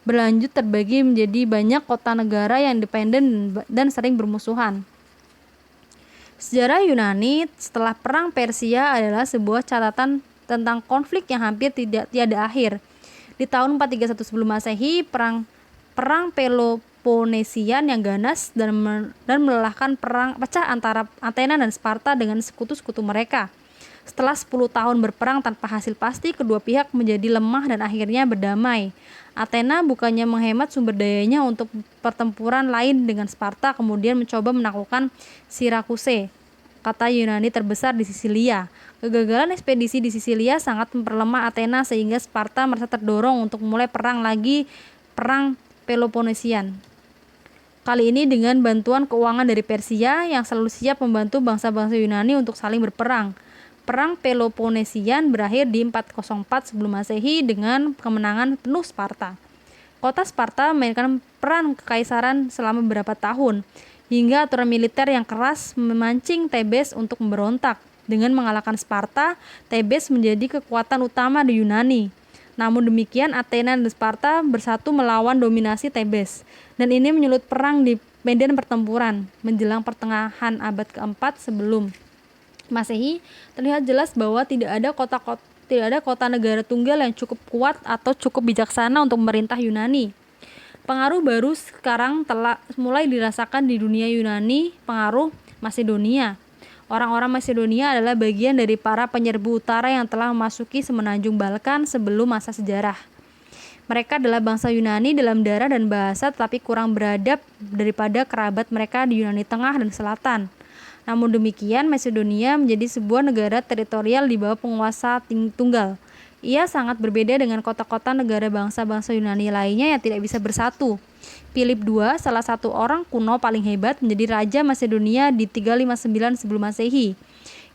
Speaker 1: Berlanjut terbagi menjadi banyak kota negara yang independen dan sering bermusuhan. Sejarah Yunani setelah perang Persia adalah sebuah catatan tentang konflik yang hampir tiada akhir. Di tahun 431 sebelum Masehi, perang Peloponesian yang ganas dan melelahkan perang pecah antara Athena dan Sparta dengan sekutu-sekutu mereka. Setelah 10 tahun berperang tanpa hasil pasti, kedua pihak menjadi lemah dan akhirnya berdamai. Athena bukannya menghemat sumber dayanya untuk pertempuran lain dengan Sparta, kemudian mencoba menaklukkan Syrakusae, kota Yunani terbesar di Sisilia. Kegagalan ekspedisi di Sisilia sangat memperlemah Athena sehingga Sparta merasa terdorong untuk memulai perang Peloponesian. Kali ini dengan bantuan keuangan dari Persia yang selalu siap membantu bangsa-bangsa Yunani untuk saling berperang. Perang Peloponesian berakhir di 404 sebelum Masehi dengan kemenangan penuh Sparta. Kota Sparta memainkan peran kekaisaran selama beberapa tahun, hingga aturan militer yang keras memancing Thebes untuk memberontak. Dengan mengalahkan Sparta, Thebes menjadi kekuatan utama di Yunani. Namun demikian, Athena dan Sparta bersatu melawan dominasi Thebes, dan ini menyulut perang di medan pertempuran. Menjelang pertengahan abad keempat sebelum Masehi, terlihat jelas bahwa tidak ada kota negara tunggal yang cukup kuat atau cukup bijaksana untuk memerintah Yunani. Pengaruh baru sekarang telah mulai dirasakan di dunia Yunani, pengaruh Masedonia. Orang-orang Masedonia adalah bagian dari para penyerbu utara yang telah memasuki semenanjung Balkan sebelum masa sejarah. Mereka adalah bangsa Yunani dalam darah dan bahasa, tetapi kurang beradab daripada kerabat mereka di Yunani Tengah dan Selatan. Namun demikian, Masedonia menjadi sebuah negara teritorial di bawah penguasa tunggal. Ia sangat berbeda dengan kota-kota negara bangsa-bangsa Yunani lainnya yang tidak bisa bersatu. Philip II, salah satu orang kuno paling hebat, menjadi raja Masedonia di 359 sebelum Masehi.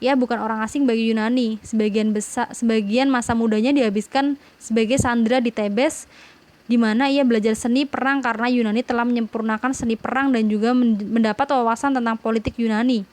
Speaker 1: Ia bukan orang asing bagi Yunani. Sebagian masa mudanya dihabiskan sebagai sandera di Thebes, di mana ia belajar seni perang karena Yunani telah menyempurnakan seni perang dan juga mendapat wawasan tentang politik Yunani.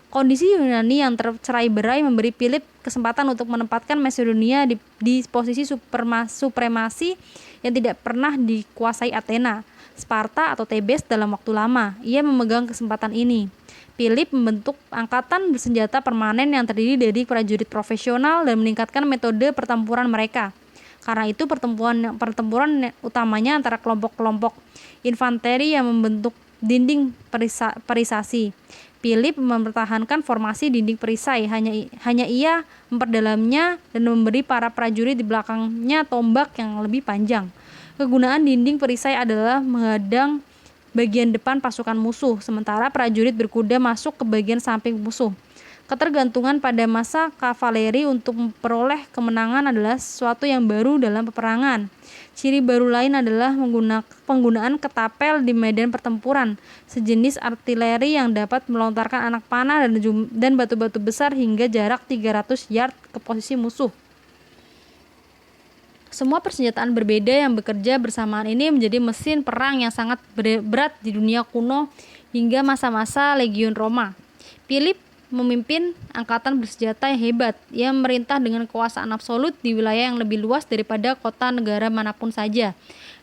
Speaker 1: Kondisi Yunani yang tercerai-berai memberi Philip kesempatan untuk menempatkan Masedonia di posisi supremasi yang tidak pernah dikuasai Athena, Sparta atau Thebes dalam waktu lama. Ia memegang kesempatan ini. Philip membentuk angkatan bersenjata permanen yang terdiri dari prajurit profesional dan meningkatkan metode pertempuran mereka. Karena itu pertempuran utamanya antara kelompok-kelompok infanteri yang membentuk dinding perisasi. Philip mempertahankan formasi dinding perisai, hanya ia memperdalamnya dan memberi para prajurit di belakangnya tombak yang lebih panjang. Kegunaan dinding perisai adalah menghadang bagian depan pasukan musuh, sementara prajurit berkuda masuk ke bagian samping musuh. Ketergantungan pada massa kavaleri untuk memperoleh kemenangan adalah sesuatu yang baru dalam peperangan. Ciri baru lain adalah penggunaan ketapel di medan pertempuran, sejenis artileri yang dapat melontarkan anak panah dan batu-batu besar hingga jarak 300 yard ke posisi musuh. Semua persenjataan berbeda yang bekerja bersamaan ini menjadi mesin perang yang sangat berat di dunia kuno hingga masa-masa Legiun Roma. Philip memimpin angkatan bersenjata yang hebat. Ia memerintah dengan kekuasaan absolut di wilayah yang lebih luas daripada kota negara manapun saja.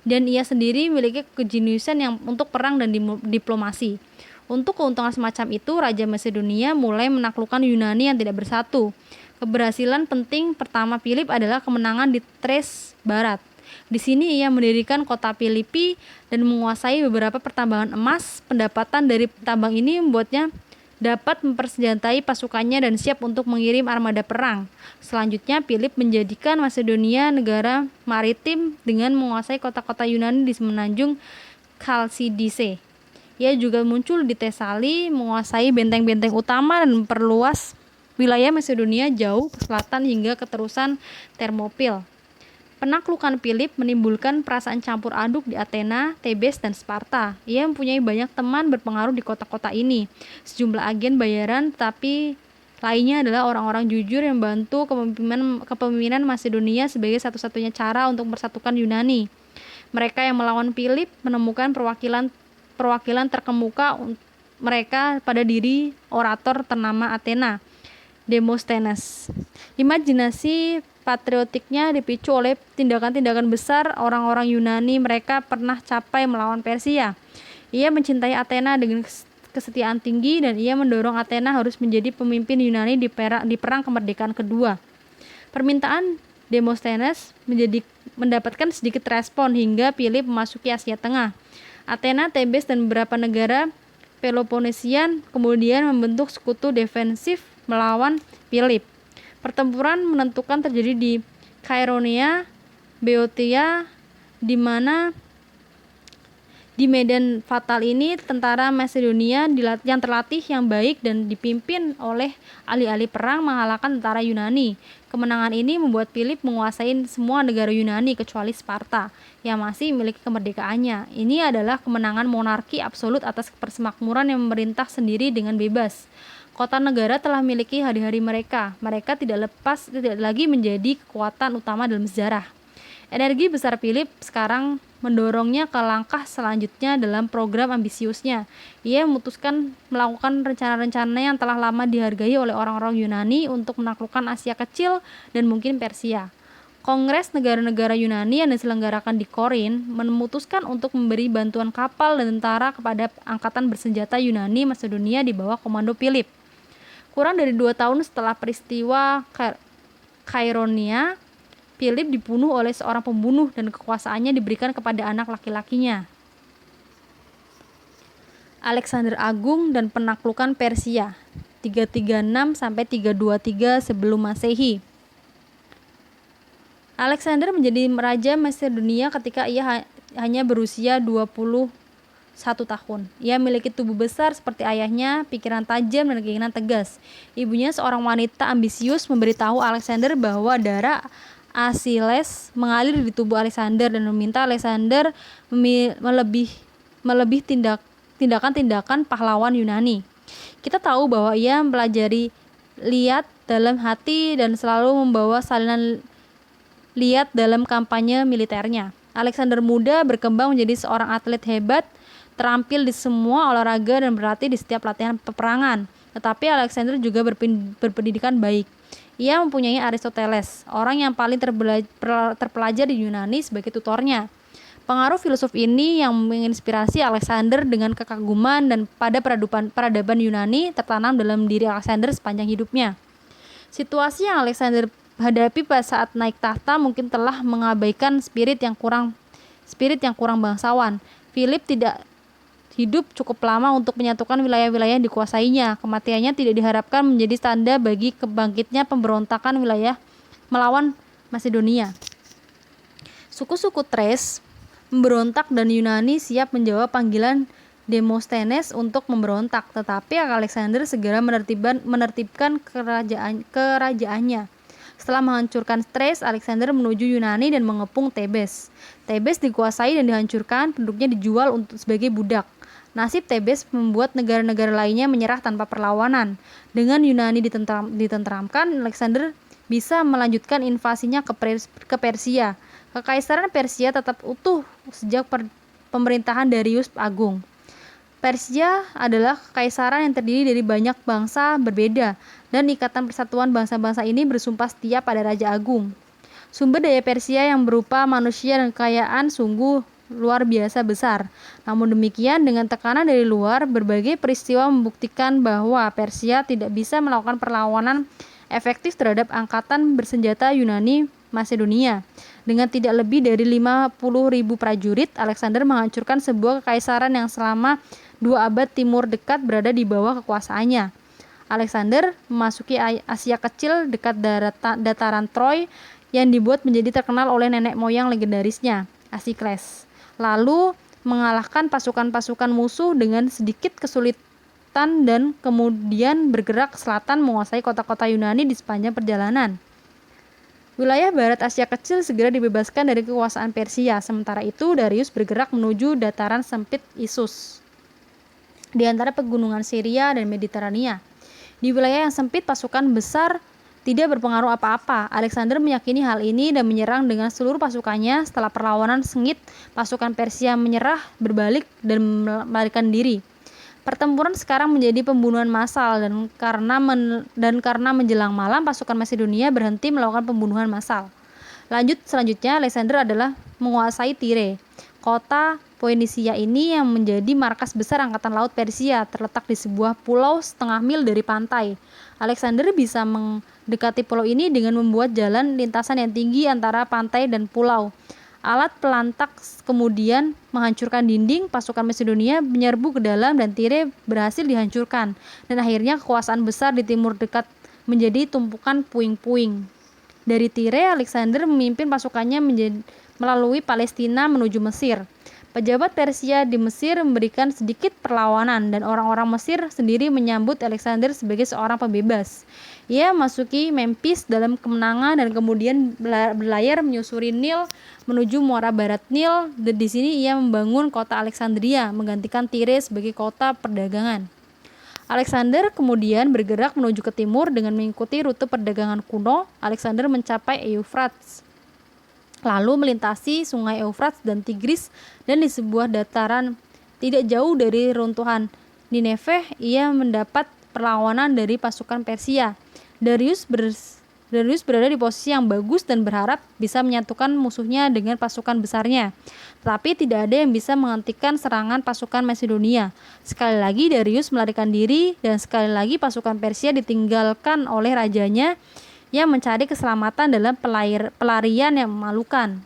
Speaker 1: Dan ia sendiri memiliki kejeniusan yang untuk perang dan diplomasi. Untuk keuntungan semacam itu, Raja Macedonia mulai menaklukkan Yunani yang tidak bersatu. Keberhasilan penting pertama Philip adalah kemenangan di Thrace Barat. Di sini ia mendirikan kota Filipi dan menguasai beberapa pertambangan emas. Pendapatan dari tambang ini membuatnya dapat mempersenjatai pasukannya dan siap untuk mengirim armada perang. Selanjutnya, Philip menjadikan Macedonia negara maritim dengan menguasai kota-kota Yunani di semenanjung Chalcidice. Ia juga muncul di Tesali, menguasai benteng-benteng utama dan memperluas wilayah Macedonia jauh ke selatan hingga keterusan Thermopylae. Penaklukan Philip menimbulkan perasaan campur aduk di Athena, Thebes, dan Sparta. Ia mempunyai banyak teman berpengaruh di kota-kota ini, sejumlah agen bayaran, tetapi lainnya adalah orang-orang jujur yang membantu kepemimpinan Macedonia sebagai satu-satunya cara untuk mempersatukan Yunani. Mereka yang melawan Philip menemukan perwakilan terkemuka mereka pada diri orator ternama Athena, Demosthenes. Imajinasi patriotiknya dipicu oleh tindakan-tindakan besar orang-orang Yunani. Mereka pernah capai melawan Persia. Ia mencintai Athena dengan kesetiaan tinggi dan ia mendorong Athena harus menjadi pemimpin Yunani di perang kemerdekaan kedua. Permintaan Demosthenes mendapatkan sedikit respon hingga Philip memasuki Asia Tengah. Athena, Thebes, dan beberapa negara Peloponnesian kemudian membentuk sekutu defensif melawan Philip. Pertempuran menentukan terjadi di Chaeronea, Boeotia, di mana di medan fatal ini tentara Macedonia yang terlatih yang baik dan dipimpin oleh ahli-ahli perang mengalahkan tentara Yunani. Kemenangan ini membuat Philip menguasai semua negara Yunani kecuali Sparta yang masih memiliki kemerdekaannya. Ini adalah kemenangan monarki absolut atas persemakmuran yang memerintah sendiri dengan bebas. Kota negara telah memiliki hari-hari mereka. Mereka tidak lagi menjadi kekuatan utama dalam sejarah. Energi besar Philip sekarang mendorongnya ke langkah selanjutnya dalam program ambisiusnya. Ia memutuskan melakukan rencana-rencana yang telah lama dihargai oleh orang-orang Yunani untuk menaklukkan Asia Kecil dan mungkin Persia. Kongres negara-negara Yunani yang diselenggarakan di Korin memutuskan untuk memberi bantuan kapal dan tentara kepada angkatan bersenjata Yunani Macedonia di bawah komando Philip. Kurang dari 2 tahun setelah peristiwa Chaeronea, Philip dibunuh oleh seorang pembunuh dan kekuasaannya diberikan kepada anak laki-lakinya, Alexander Agung, dan penaklukan Persia 336 sampai 323 sebelum Masehi. Alexander menjadi raja Macedonia ketika ia hanya berusia 21 tahun. Ia memiliki tubuh besar seperti ayahnya, pikiran tajam, dan keinginan tegas. Ibunya, seorang wanita ambisius, memberitahu Alexander bahwa darah Asiles mengalir di tubuh Alexander dan meminta Alexander melebih tindakan-tindakan pahlawan Yunani. Kita tahu bahwa ia mempelajari liat dalam hati dan selalu membawa salinan liat dalam kampanye militernya. Alexander muda berkembang menjadi seorang atlet hebat, terampil di semua olahraga dan berlatih di setiap latihan peperangan. Tetapi Alexander juga berpendidikan baik. Ia mempunyai Aristoteles, orang yang paling terpelajar di Yunani, sebagai tutornya. Pengaruh filsuf ini yang menginspirasi Alexander dengan kekaguman dan pada peradaban Yunani tertanam dalam diri Alexander sepanjang hidupnya. Situasi yang Alexander hadapi pada saat naik tahta mungkin telah mengabaikan spirit yang kurang bangsawan. Philip tidak hidup cukup lama untuk menyatukan wilayah-wilayah yang dikuasainya. Kematiannya tidak diharapkan menjadi tanda bagi kebangkitnya pemberontakan wilayah melawan Macedonia. Suku-suku Thrace memberontak dan Yunani siap menjawab panggilan Demosthenes untuk memberontak, tetapi Alexander segera menertibkan kerajaannya. Setelah menghancurkan Thrace, Alexander menuju Yunani dan mengepung Thebes. Thebes dikuasai dan dihancurkan, penduduknya dijual sebagai budak. Nasib Thebes membuat negara-negara lainnya menyerah tanpa perlawanan. Dengan Yunani ditenteramkan, Alexander bisa melanjutkan invasinya ke Persia. Kekaisaran Persia tetap utuh sejak pemerintahan Darius Agung. Persia adalah kekaisaran yang terdiri dari banyak bangsa berbeda, dan ikatan persatuan bangsa-bangsa ini bersumpah setia pada Raja Agung. Sumber daya Persia yang berupa manusia dan kekayaan sungguh luar biasa besar. Namun demikian, dengan tekanan dari luar, berbagai peristiwa membuktikan bahwa Persia tidak bisa melakukan perlawanan efektif terhadap angkatan bersenjata Yunani Macedonia. Dengan tidak lebih dari 50.000 prajurit, Alexander menghancurkan sebuah kekaisaran yang selama 2 abad timur dekat berada di bawah kekuasaannya. Alexander memasuki Asia Kecil dekat dataran Troy yang dibuat menjadi terkenal oleh nenek moyang legendarisnya, Asikles. Lalu mengalahkan pasukan-pasukan musuh dengan sedikit kesulitan dan kemudian bergerak ke selatan menguasai kota-kota Yunani di sepanjang perjalanan. Wilayah barat Asia Kecil segera dibebaskan dari kekuasaan Persia. Sementara itu, Darius bergerak menuju dataran sempit Isus di antara pegunungan Syria dan Mediterania. Di wilayah yang sempit, pasukan besar tidak berpengaruh apa-apa. Alexander meyakini hal ini dan menyerang dengan seluruh pasukannya. Setelah perlawanan sengit, pasukan Persia menyerah, berbalik, dan melarikan diri. Pertempuran sekarang menjadi pembunuhan massal dan karena menjelang malam, pasukan Macedonia berhenti melakukan pembunuhan massal. Selanjutnya Alexander adalah menguasai Tyre. Kota Phoenicia ini yang menjadi markas besar angkatan laut Persia, terletak di sebuah pulau setengah mil dari pantai. Alexander bisa mendekati pulau ini dengan membuat jalan lintasan yang tinggi antara pantai dan pulau. Alat pelantak kemudian menghancurkan dinding, pasukan Macedonia menyerbu ke dalam dan Tyre berhasil dihancurkan. Dan akhirnya kekuasaan besar di timur dekat menjadi tumpukan puing-puing. Dari Tyre, Alexander memimpin pasukannya melalui Palestina menuju Mesir. Pejabat Persia di Mesir memberikan sedikit perlawanan dan orang-orang Mesir sendiri menyambut Alexander sebagai seorang pembebas. Ia masuki Memphis dalam kemenangan dan kemudian berlayar menyusuri Nil menuju muara barat Nil. Di sini ia membangun kota Alexandria, menggantikan Tyre sebagai kota perdagangan. Alexander kemudian bergerak menuju ke timur dengan mengikuti rute perdagangan kuno. Alexander mencapai Euphrates, lalu melintasi sungai Euphrates dan Tigris, dan di sebuah dataran tidak jauh dari runtuhan Nineveh, ia mendapat perlawanan dari pasukan Persia. Darius berada di posisi yang bagus dan berharap bisa menyatukan musuhnya dengan pasukan besarnya. Tetapi tidak ada yang bisa menghentikan serangan pasukan Macedonia. Sekali lagi Darius melarikan diri dan sekali lagi pasukan Persia ditinggalkan oleh rajanya yang mencari keselamatan dalam pelarian yang memalukan.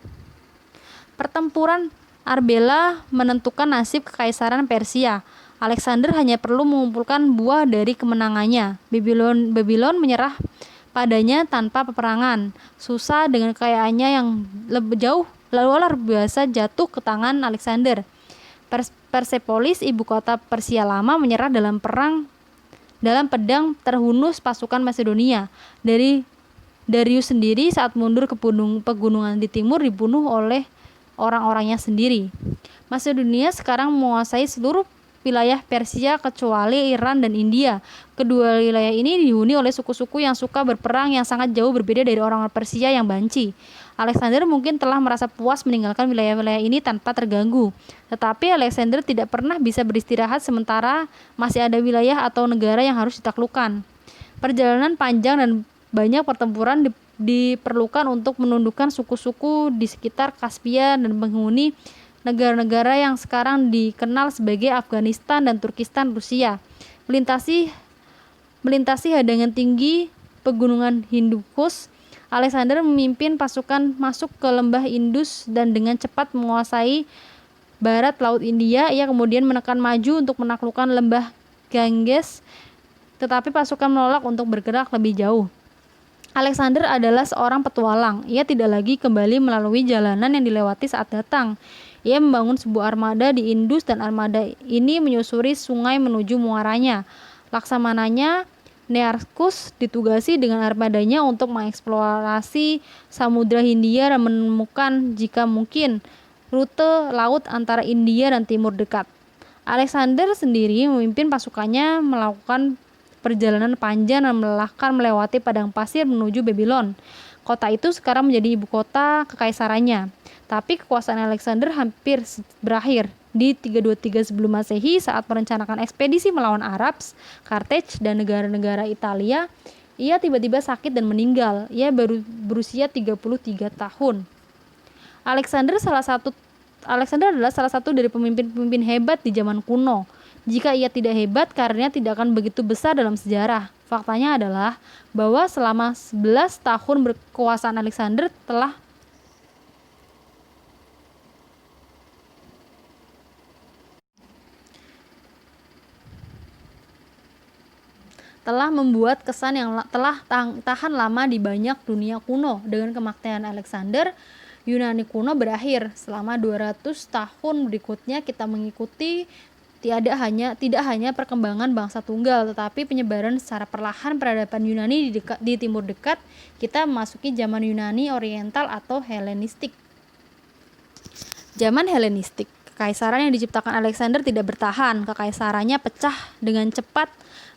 Speaker 1: Pertempuran Arbela menentukan nasib kekaisaran Persia. Alexander hanya perlu mengumpulkan buah dari kemenangannya. Babylon menyerah padanya tanpa peperangan. Susa dengan kekayaannya yang lebih luar biasa jatuh ke tangan Alexander. Persepolis, ibu kota Persia lama, menyerah dalam pedang terhunus pasukan Macedonia. Darius sendiri saat mundur ke pegunungan di timur dibunuh oleh orang-orangnya sendiri. Macedonia sekarang menguasai seluruh wilayah Persia kecuali Iran dan India. Kedua wilayah ini dihuni oleh suku-suku yang suka berperang yang sangat jauh berbeda dari orang Persia yang banci. Alexander mungkin telah merasa puas meninggalkan wilayah-wilayah ini tanpa terganggu. Tetapi Alexander tidak pernah bisa beristirahat sementara masih ada wilayah atau negara yang harus ditaklukkan. Perjalanan panjang dan banyak pertempuran diperlukan untuk menundukkan suku-suku di sekitar Kaspia dan penghuni negara-negara yang sekarang dikenal sebagai Afghanistan dan Turkistan Rusia. Melintasi hadangan tinggi pegunungan Hindu Kush, Alexander memimpin pasukan masuk ke lembah Indus dan dengan cepat menguasai barat Laut India. Ia kemudian menekan maju untuk menaklukkan lembah Ganges, tetapi pasukan menolak untuk bergerak lebih jauh. Alexander adalah seorang petualang. Ia tidak lagi kembali melalui jalanan yang dilewati saat datang. Ia membangun sebuah armada di Indus dan armada ini menyusuri sungai menuju muaranya. Laksamananya Nearchus ditugasi dengan armadanya untuk mengeksplorasi Samudra Hindia dan menemukan jika mungkin rute laut antara India dan Timur Dekat. Alexander sendiri memimpin pasukannya melakukan perjalanan panjang dan melewati padang pasir menuju Babylon. Kota itu sekarang menjadi ibu kota kekaisarannya. Tapi kekuasaan Alexander hampir berakhir di 323 sebelum Masehi saat merencanakan ekspedisi melawan Arab, Carthage dan negara-negara Italia. Ia tiba-tiba sakit dan meninggal. Ia baru berusia 33 tahun. Alexander adalah salah satu dari pemimpin-pemimpin hebat di zaman kuno. Jika ia tidak hebat, karirnya tidak akan begitu besar dalam sejarah. Faktanya adalah bahwa selama 11 tahun berkekuasaan Alexander telah membuat kesan yang telah tahan lama di banyak dunia kuno. Dengan kemakmuran Alexander, Yunani kuno berakhir. Selama 200 tahun berikutnya kita mengikuti tidak hanya perkembangan bangsa tunggal, tetapi penyebaran secara perlahan peradaban Yunani di Timur Dekat. Kita memasuki zaman Yunani Oriental atau Helenistik. Zaman Helenistik, kekaisaran yang diciptakan Alexander tidak bertahan. Kekaisarannya pecah dengan cepat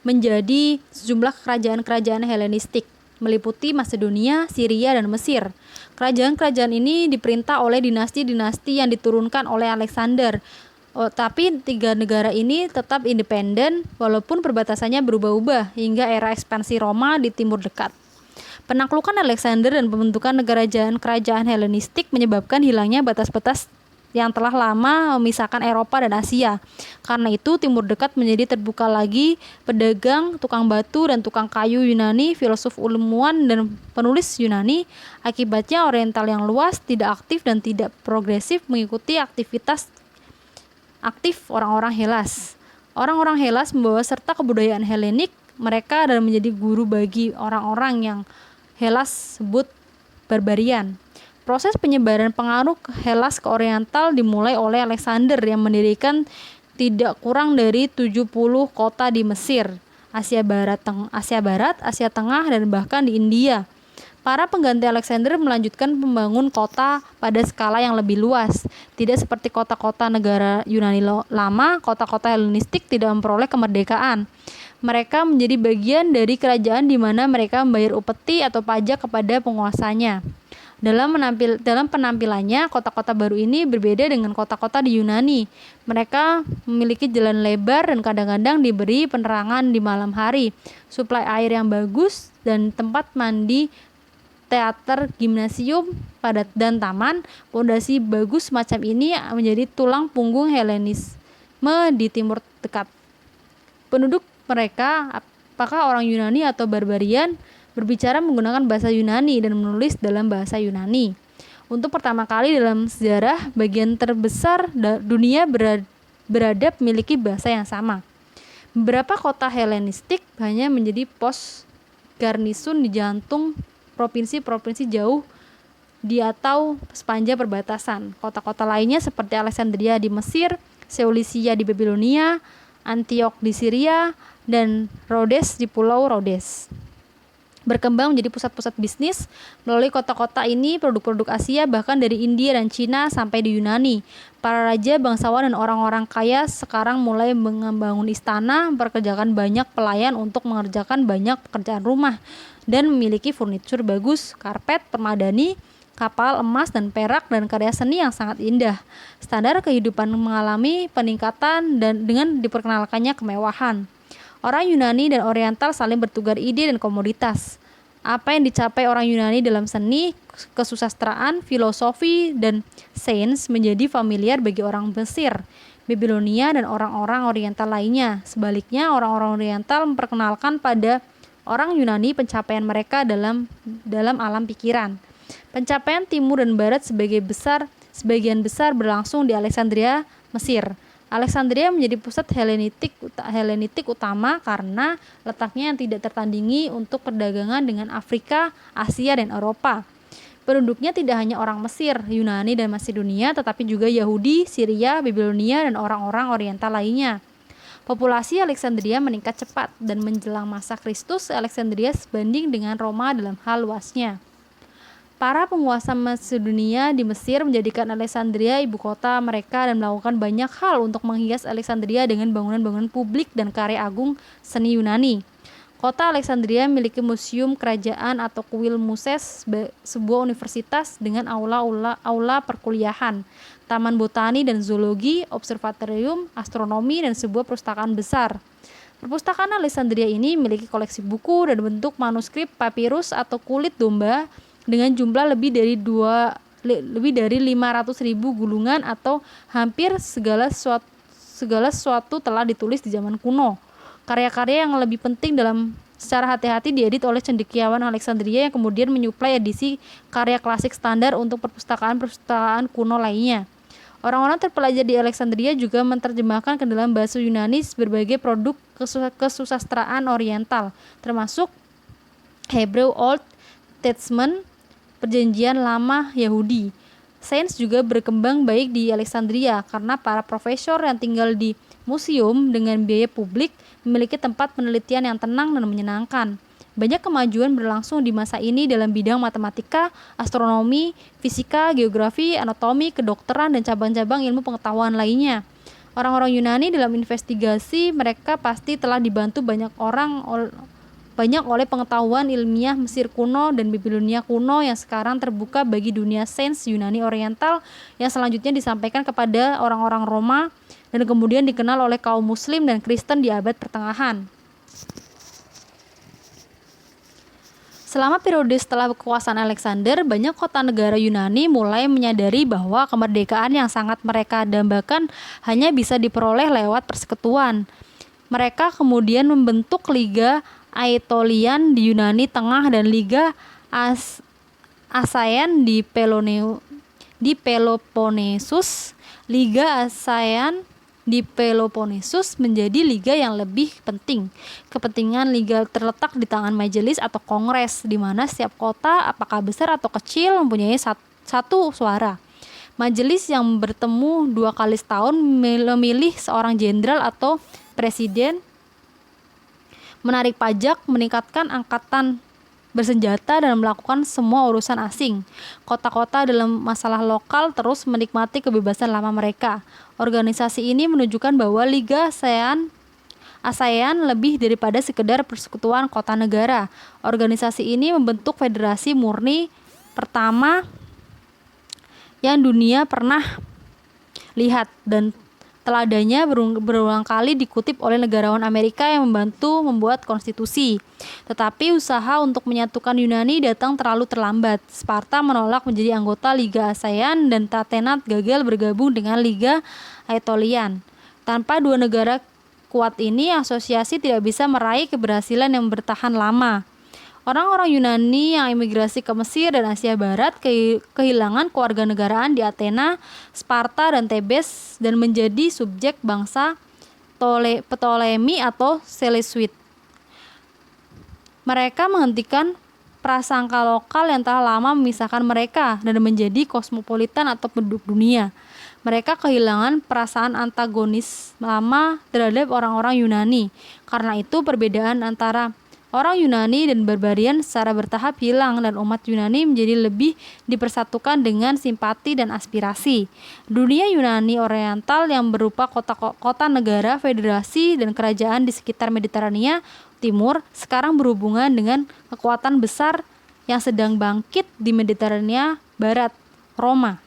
Speaker 1: menjadi sejumlah kerajaan-kerajaan Helenistik, meliputi Masedonia, Syria, dan Mesir. Kerajaan-kerajaan ini diperintah oleh dinasti-dinasti yang diturunkan oleh Alexander. Tapi tiga negara ini tetap independen walaupun perbatasannya berubah-ubah hingga era ekspansi Roma di Timur Dekat. Penaklukan Alexander dan pembentukan kerajaan Helenistik menyebabkan hilangnya batas-batas yang telah lama memisahkan Eropa dan Asia. Karena itu Timur Dekat menjadi terbuka lagi pedagang, tukang batu, dan tukang kayu Yunani, filsuf ilmuwan, dan penulis Yunani. Akibatnya Oriental yang luas, tidak aktif dan tidak progresif mengikuti aktivitas aktif orang-orang Hellas. Orang-orang Hellas membawa serta kebudayaan Helenik mereka dan menjadi guru bagi orang-orang yang Hellas sebut barbarian. Proses penyebaran pengaruh Hellas ke Oriental dimulai oleh Alexander yang mendirikan tidak kurang dari 70 kota di Mesir, Asia Barat, Asia Tengah, dan bahkan di India. Para pengganti Alexander melanjutkan membangun kota pada skala yang lebih luas. Tidak seperti kota-kota negara Yunani lama, kota-kota Helenistik tidak memperoleh kemerdekaan. Mereka menjadi bagian dari kerajaan di mana mereka membayar upeti atau pajak kepada penguasanya. Dalam penampilannya, kota-kota baru ini berbeda dengan kota-kota di Yunani. Mereka memiliki jalan lebar dan kadang-kadang diberi penerangan di malam hari, suplai air yang bagus, dan tempat mandi, teater, gimnasium, dan taman. Pondasi bagus semacam ini menjadi tulang punggung Helenisme di Timur Dekat. Penduduk mereka, apakah orang Yunani atau barbarian, berbicara menggunakan bahasa Yunani dan menulis dalam bahasa Yunani. Untuk pertama kali dalam sejarah, bagian terbesar dunia beradab memiliki bahasa yang sama. Beberapa kota Helenistik hanya menjadi pos garnisun di jantung provinsi-provinsi jauh di atau sepanjang perbatasan. Kota-kota lainnya seperti Alexandria di Mesir, Seleucia di Babilonia, Antiok di Syria, dan Rhodes di Pulau Rhodes berkembang menjadi pusat-pusat bisnis. Melalui kota-kota ini, produk-produk Asia bahkan dari India dan Cina sampai di Yunani. Para raja, bangsawan, dan orang-orang kaya sekarang mulai membangun istana, mempekerjakan banyak pelayan untuk mengerjakan banyak pekerjaan rumah, dan memiliki furnitur bagus, karpet, permadani, kapal, emas, dan perak, dan karya seni yang sangat indah. Standar kehidupan mengalami peningkatan dan dengan diperkenalkannya kemewahan. Orang Yunani dan Oriental saling bertukar ide dan komoditas. Apa yang dicapai orang Yunani dalam seni, kesusastraan, filosofi, dan sains menjadi familiar bagi orang Mesir, Babilonia, dan orang-orang Oriental lainnya. Sebaliknya, orang-orang Oriental memperkenalkan pada orang Yunani pencapaian mereka dalam alam pikiran. Pencapaian timur dan barat sebagian besar berlangsung di Alexandria, Mesir. Alexandria menjadi pusat Helenistik utama karena letaknya yang tidak tertandingi untuk perdagangan dengan Afrika, Asia, dan Eropa. Penduduknya tidak hanya orang Mesir, Yunani, dan Masedonia, tetapi juga Yahudi, Syria, Babilonia, dan orang-orang Oriental lainnya. Populasi Alexandria meningkat cepat, dan menjelang masa Kristus, Alexandria sebanding dengan Roma dalam hal luasnya. Para penguasa Masedonia di Mesir menjadikan Alexandria ibu kota mereka dan melakukan banyak hal untuk menghias Alexandria dengan bangunan-bangunan publik dan karya agung seni Yunani. Kota Alexandria memiliki museum kerajaan atau kuil Muses, sebuah universitas dengan aula perkuliahan, taman botani dan zoologi, observatorium, astronomi, dan sebuah perpustakaan besar. Perpustakaan Alexandria ini memiliki koleksi buku dan bentuk manuskrip papirus atau kulit domba dengan jumlah lebih dari 500.000 gulungan atau hampir segala sesuatu telah ditulis di zaman kuno. Karya-karya yang lebih penting secara hati-hati diedit oleh cendekiawan Alexandria yang kemudian menyuplai edisi karya klasik standar untuk perpustakaan kuno lainnya. Orang-orang terpelajar di Alexandria juga menerjemahkan ke dalam bahasa Yunani berbagai produk kesusastraan Oriental, termasuk Hebrew Old Testament, Perjanjian Lama Yahudi. Sains juga berkembang baik di Alexandria karena para profesor yang tinggal di museum dengan biaya publik memiliki tempat penelitian yang tenang dan menyenangkan. Banyak kemajuan berlangsung di masa ini dalam bidang matematika, astronomi, fisika, geografi, anatomi, kedokteran, dan cabang-cabang ilmu pengetahuan lainnya. Orang-orang Yunani dalam investigasi mereka pasti telah dibantu banyak oleh pengetahuan ilmiah Mesir kuno dan Babilonia kuno yang sekarang terbuka bagi dunia sains Yunani Oriental yang selanjutnya disampaikan kepada orang-orang Roma dan kemudian dikenal oleh kaum Muslim dan Kristen di abad pertengahan. Selama periode setelah kekuasaan Alexander, banyak kota negara Yunani mulai menyadari bahwa kemerdekaan yang sangat mereka dambakan hanya bisa diperoleh lewat persekutuan. Mereka kemudian membentuk Liga Aetolian di Yunani Tengah dan Liga Asaean di Peloponnesus. Liga Asaean di Peloponnesus menjadi liga yang lebih penting. Kepentingan liga terletak di tangan majelis atau kongres, di mana setiap kota, apakah besar atau kecil, mempunyai satu suara. Majelis yang bertemu 2 kali setahun memilih seorang jenderal atau presiden, menarik pajak, meningkatkan angkatan bersenjata, dan melakukan semua urusan asing. Kota-kota dalam masalah lokal terus menikmati kebebasan lama mereka. Organisasi ini menunjukkan bahwa Liga ASEAN lebih daripada sekedar persekutuan kota negara. Organisasi ini membentuk federasi murni pertama yang dunia pernah lihat, dan teladanya berulang kali dikutip oleh negarawan Amerika yang membantu membuat konstitusi. Tetapi usaha untuk menyatukan Yunani datang terlalu terlambat. Sparta menolak menjadi anggota Liga ASEAN dan Athena gagal bergabung dengan Liga Aetolian. Tanpa dua negara kuat ini, asosiasi tidak bisa meraih keberhasilan yang bertahan lama. Orang-orang Yunani yang imigrasi ke Mesir dan Asia Barat kehilangan kewarganegaraan di Athena, Sparta, dan Tebes dan menjadi subjek bangsa Ptolemy atau Seleucid. Mereka menghentikan prasangka lokal yang telah lama memisahkan mereka dan menjadi kosmopolitan atau penduduk dunia. Mereka kehilangan perasaan antagonis lama terhadap orang-orang Yunani. Karena itu perbedaan antara orang Yunani dan barbarian secara bertahap hilang dan umat Yunani menjadi lebih dipersatukan dengan simpati dan aspirasi. Dunia Yunani Oriental yang berupa kota negara, federasi, dan kerajaan di sekitar Mediterania Timur sekarang berhubungan dengan kekuatan besar yang sedang bangkit di Mediterania Barat, Roma.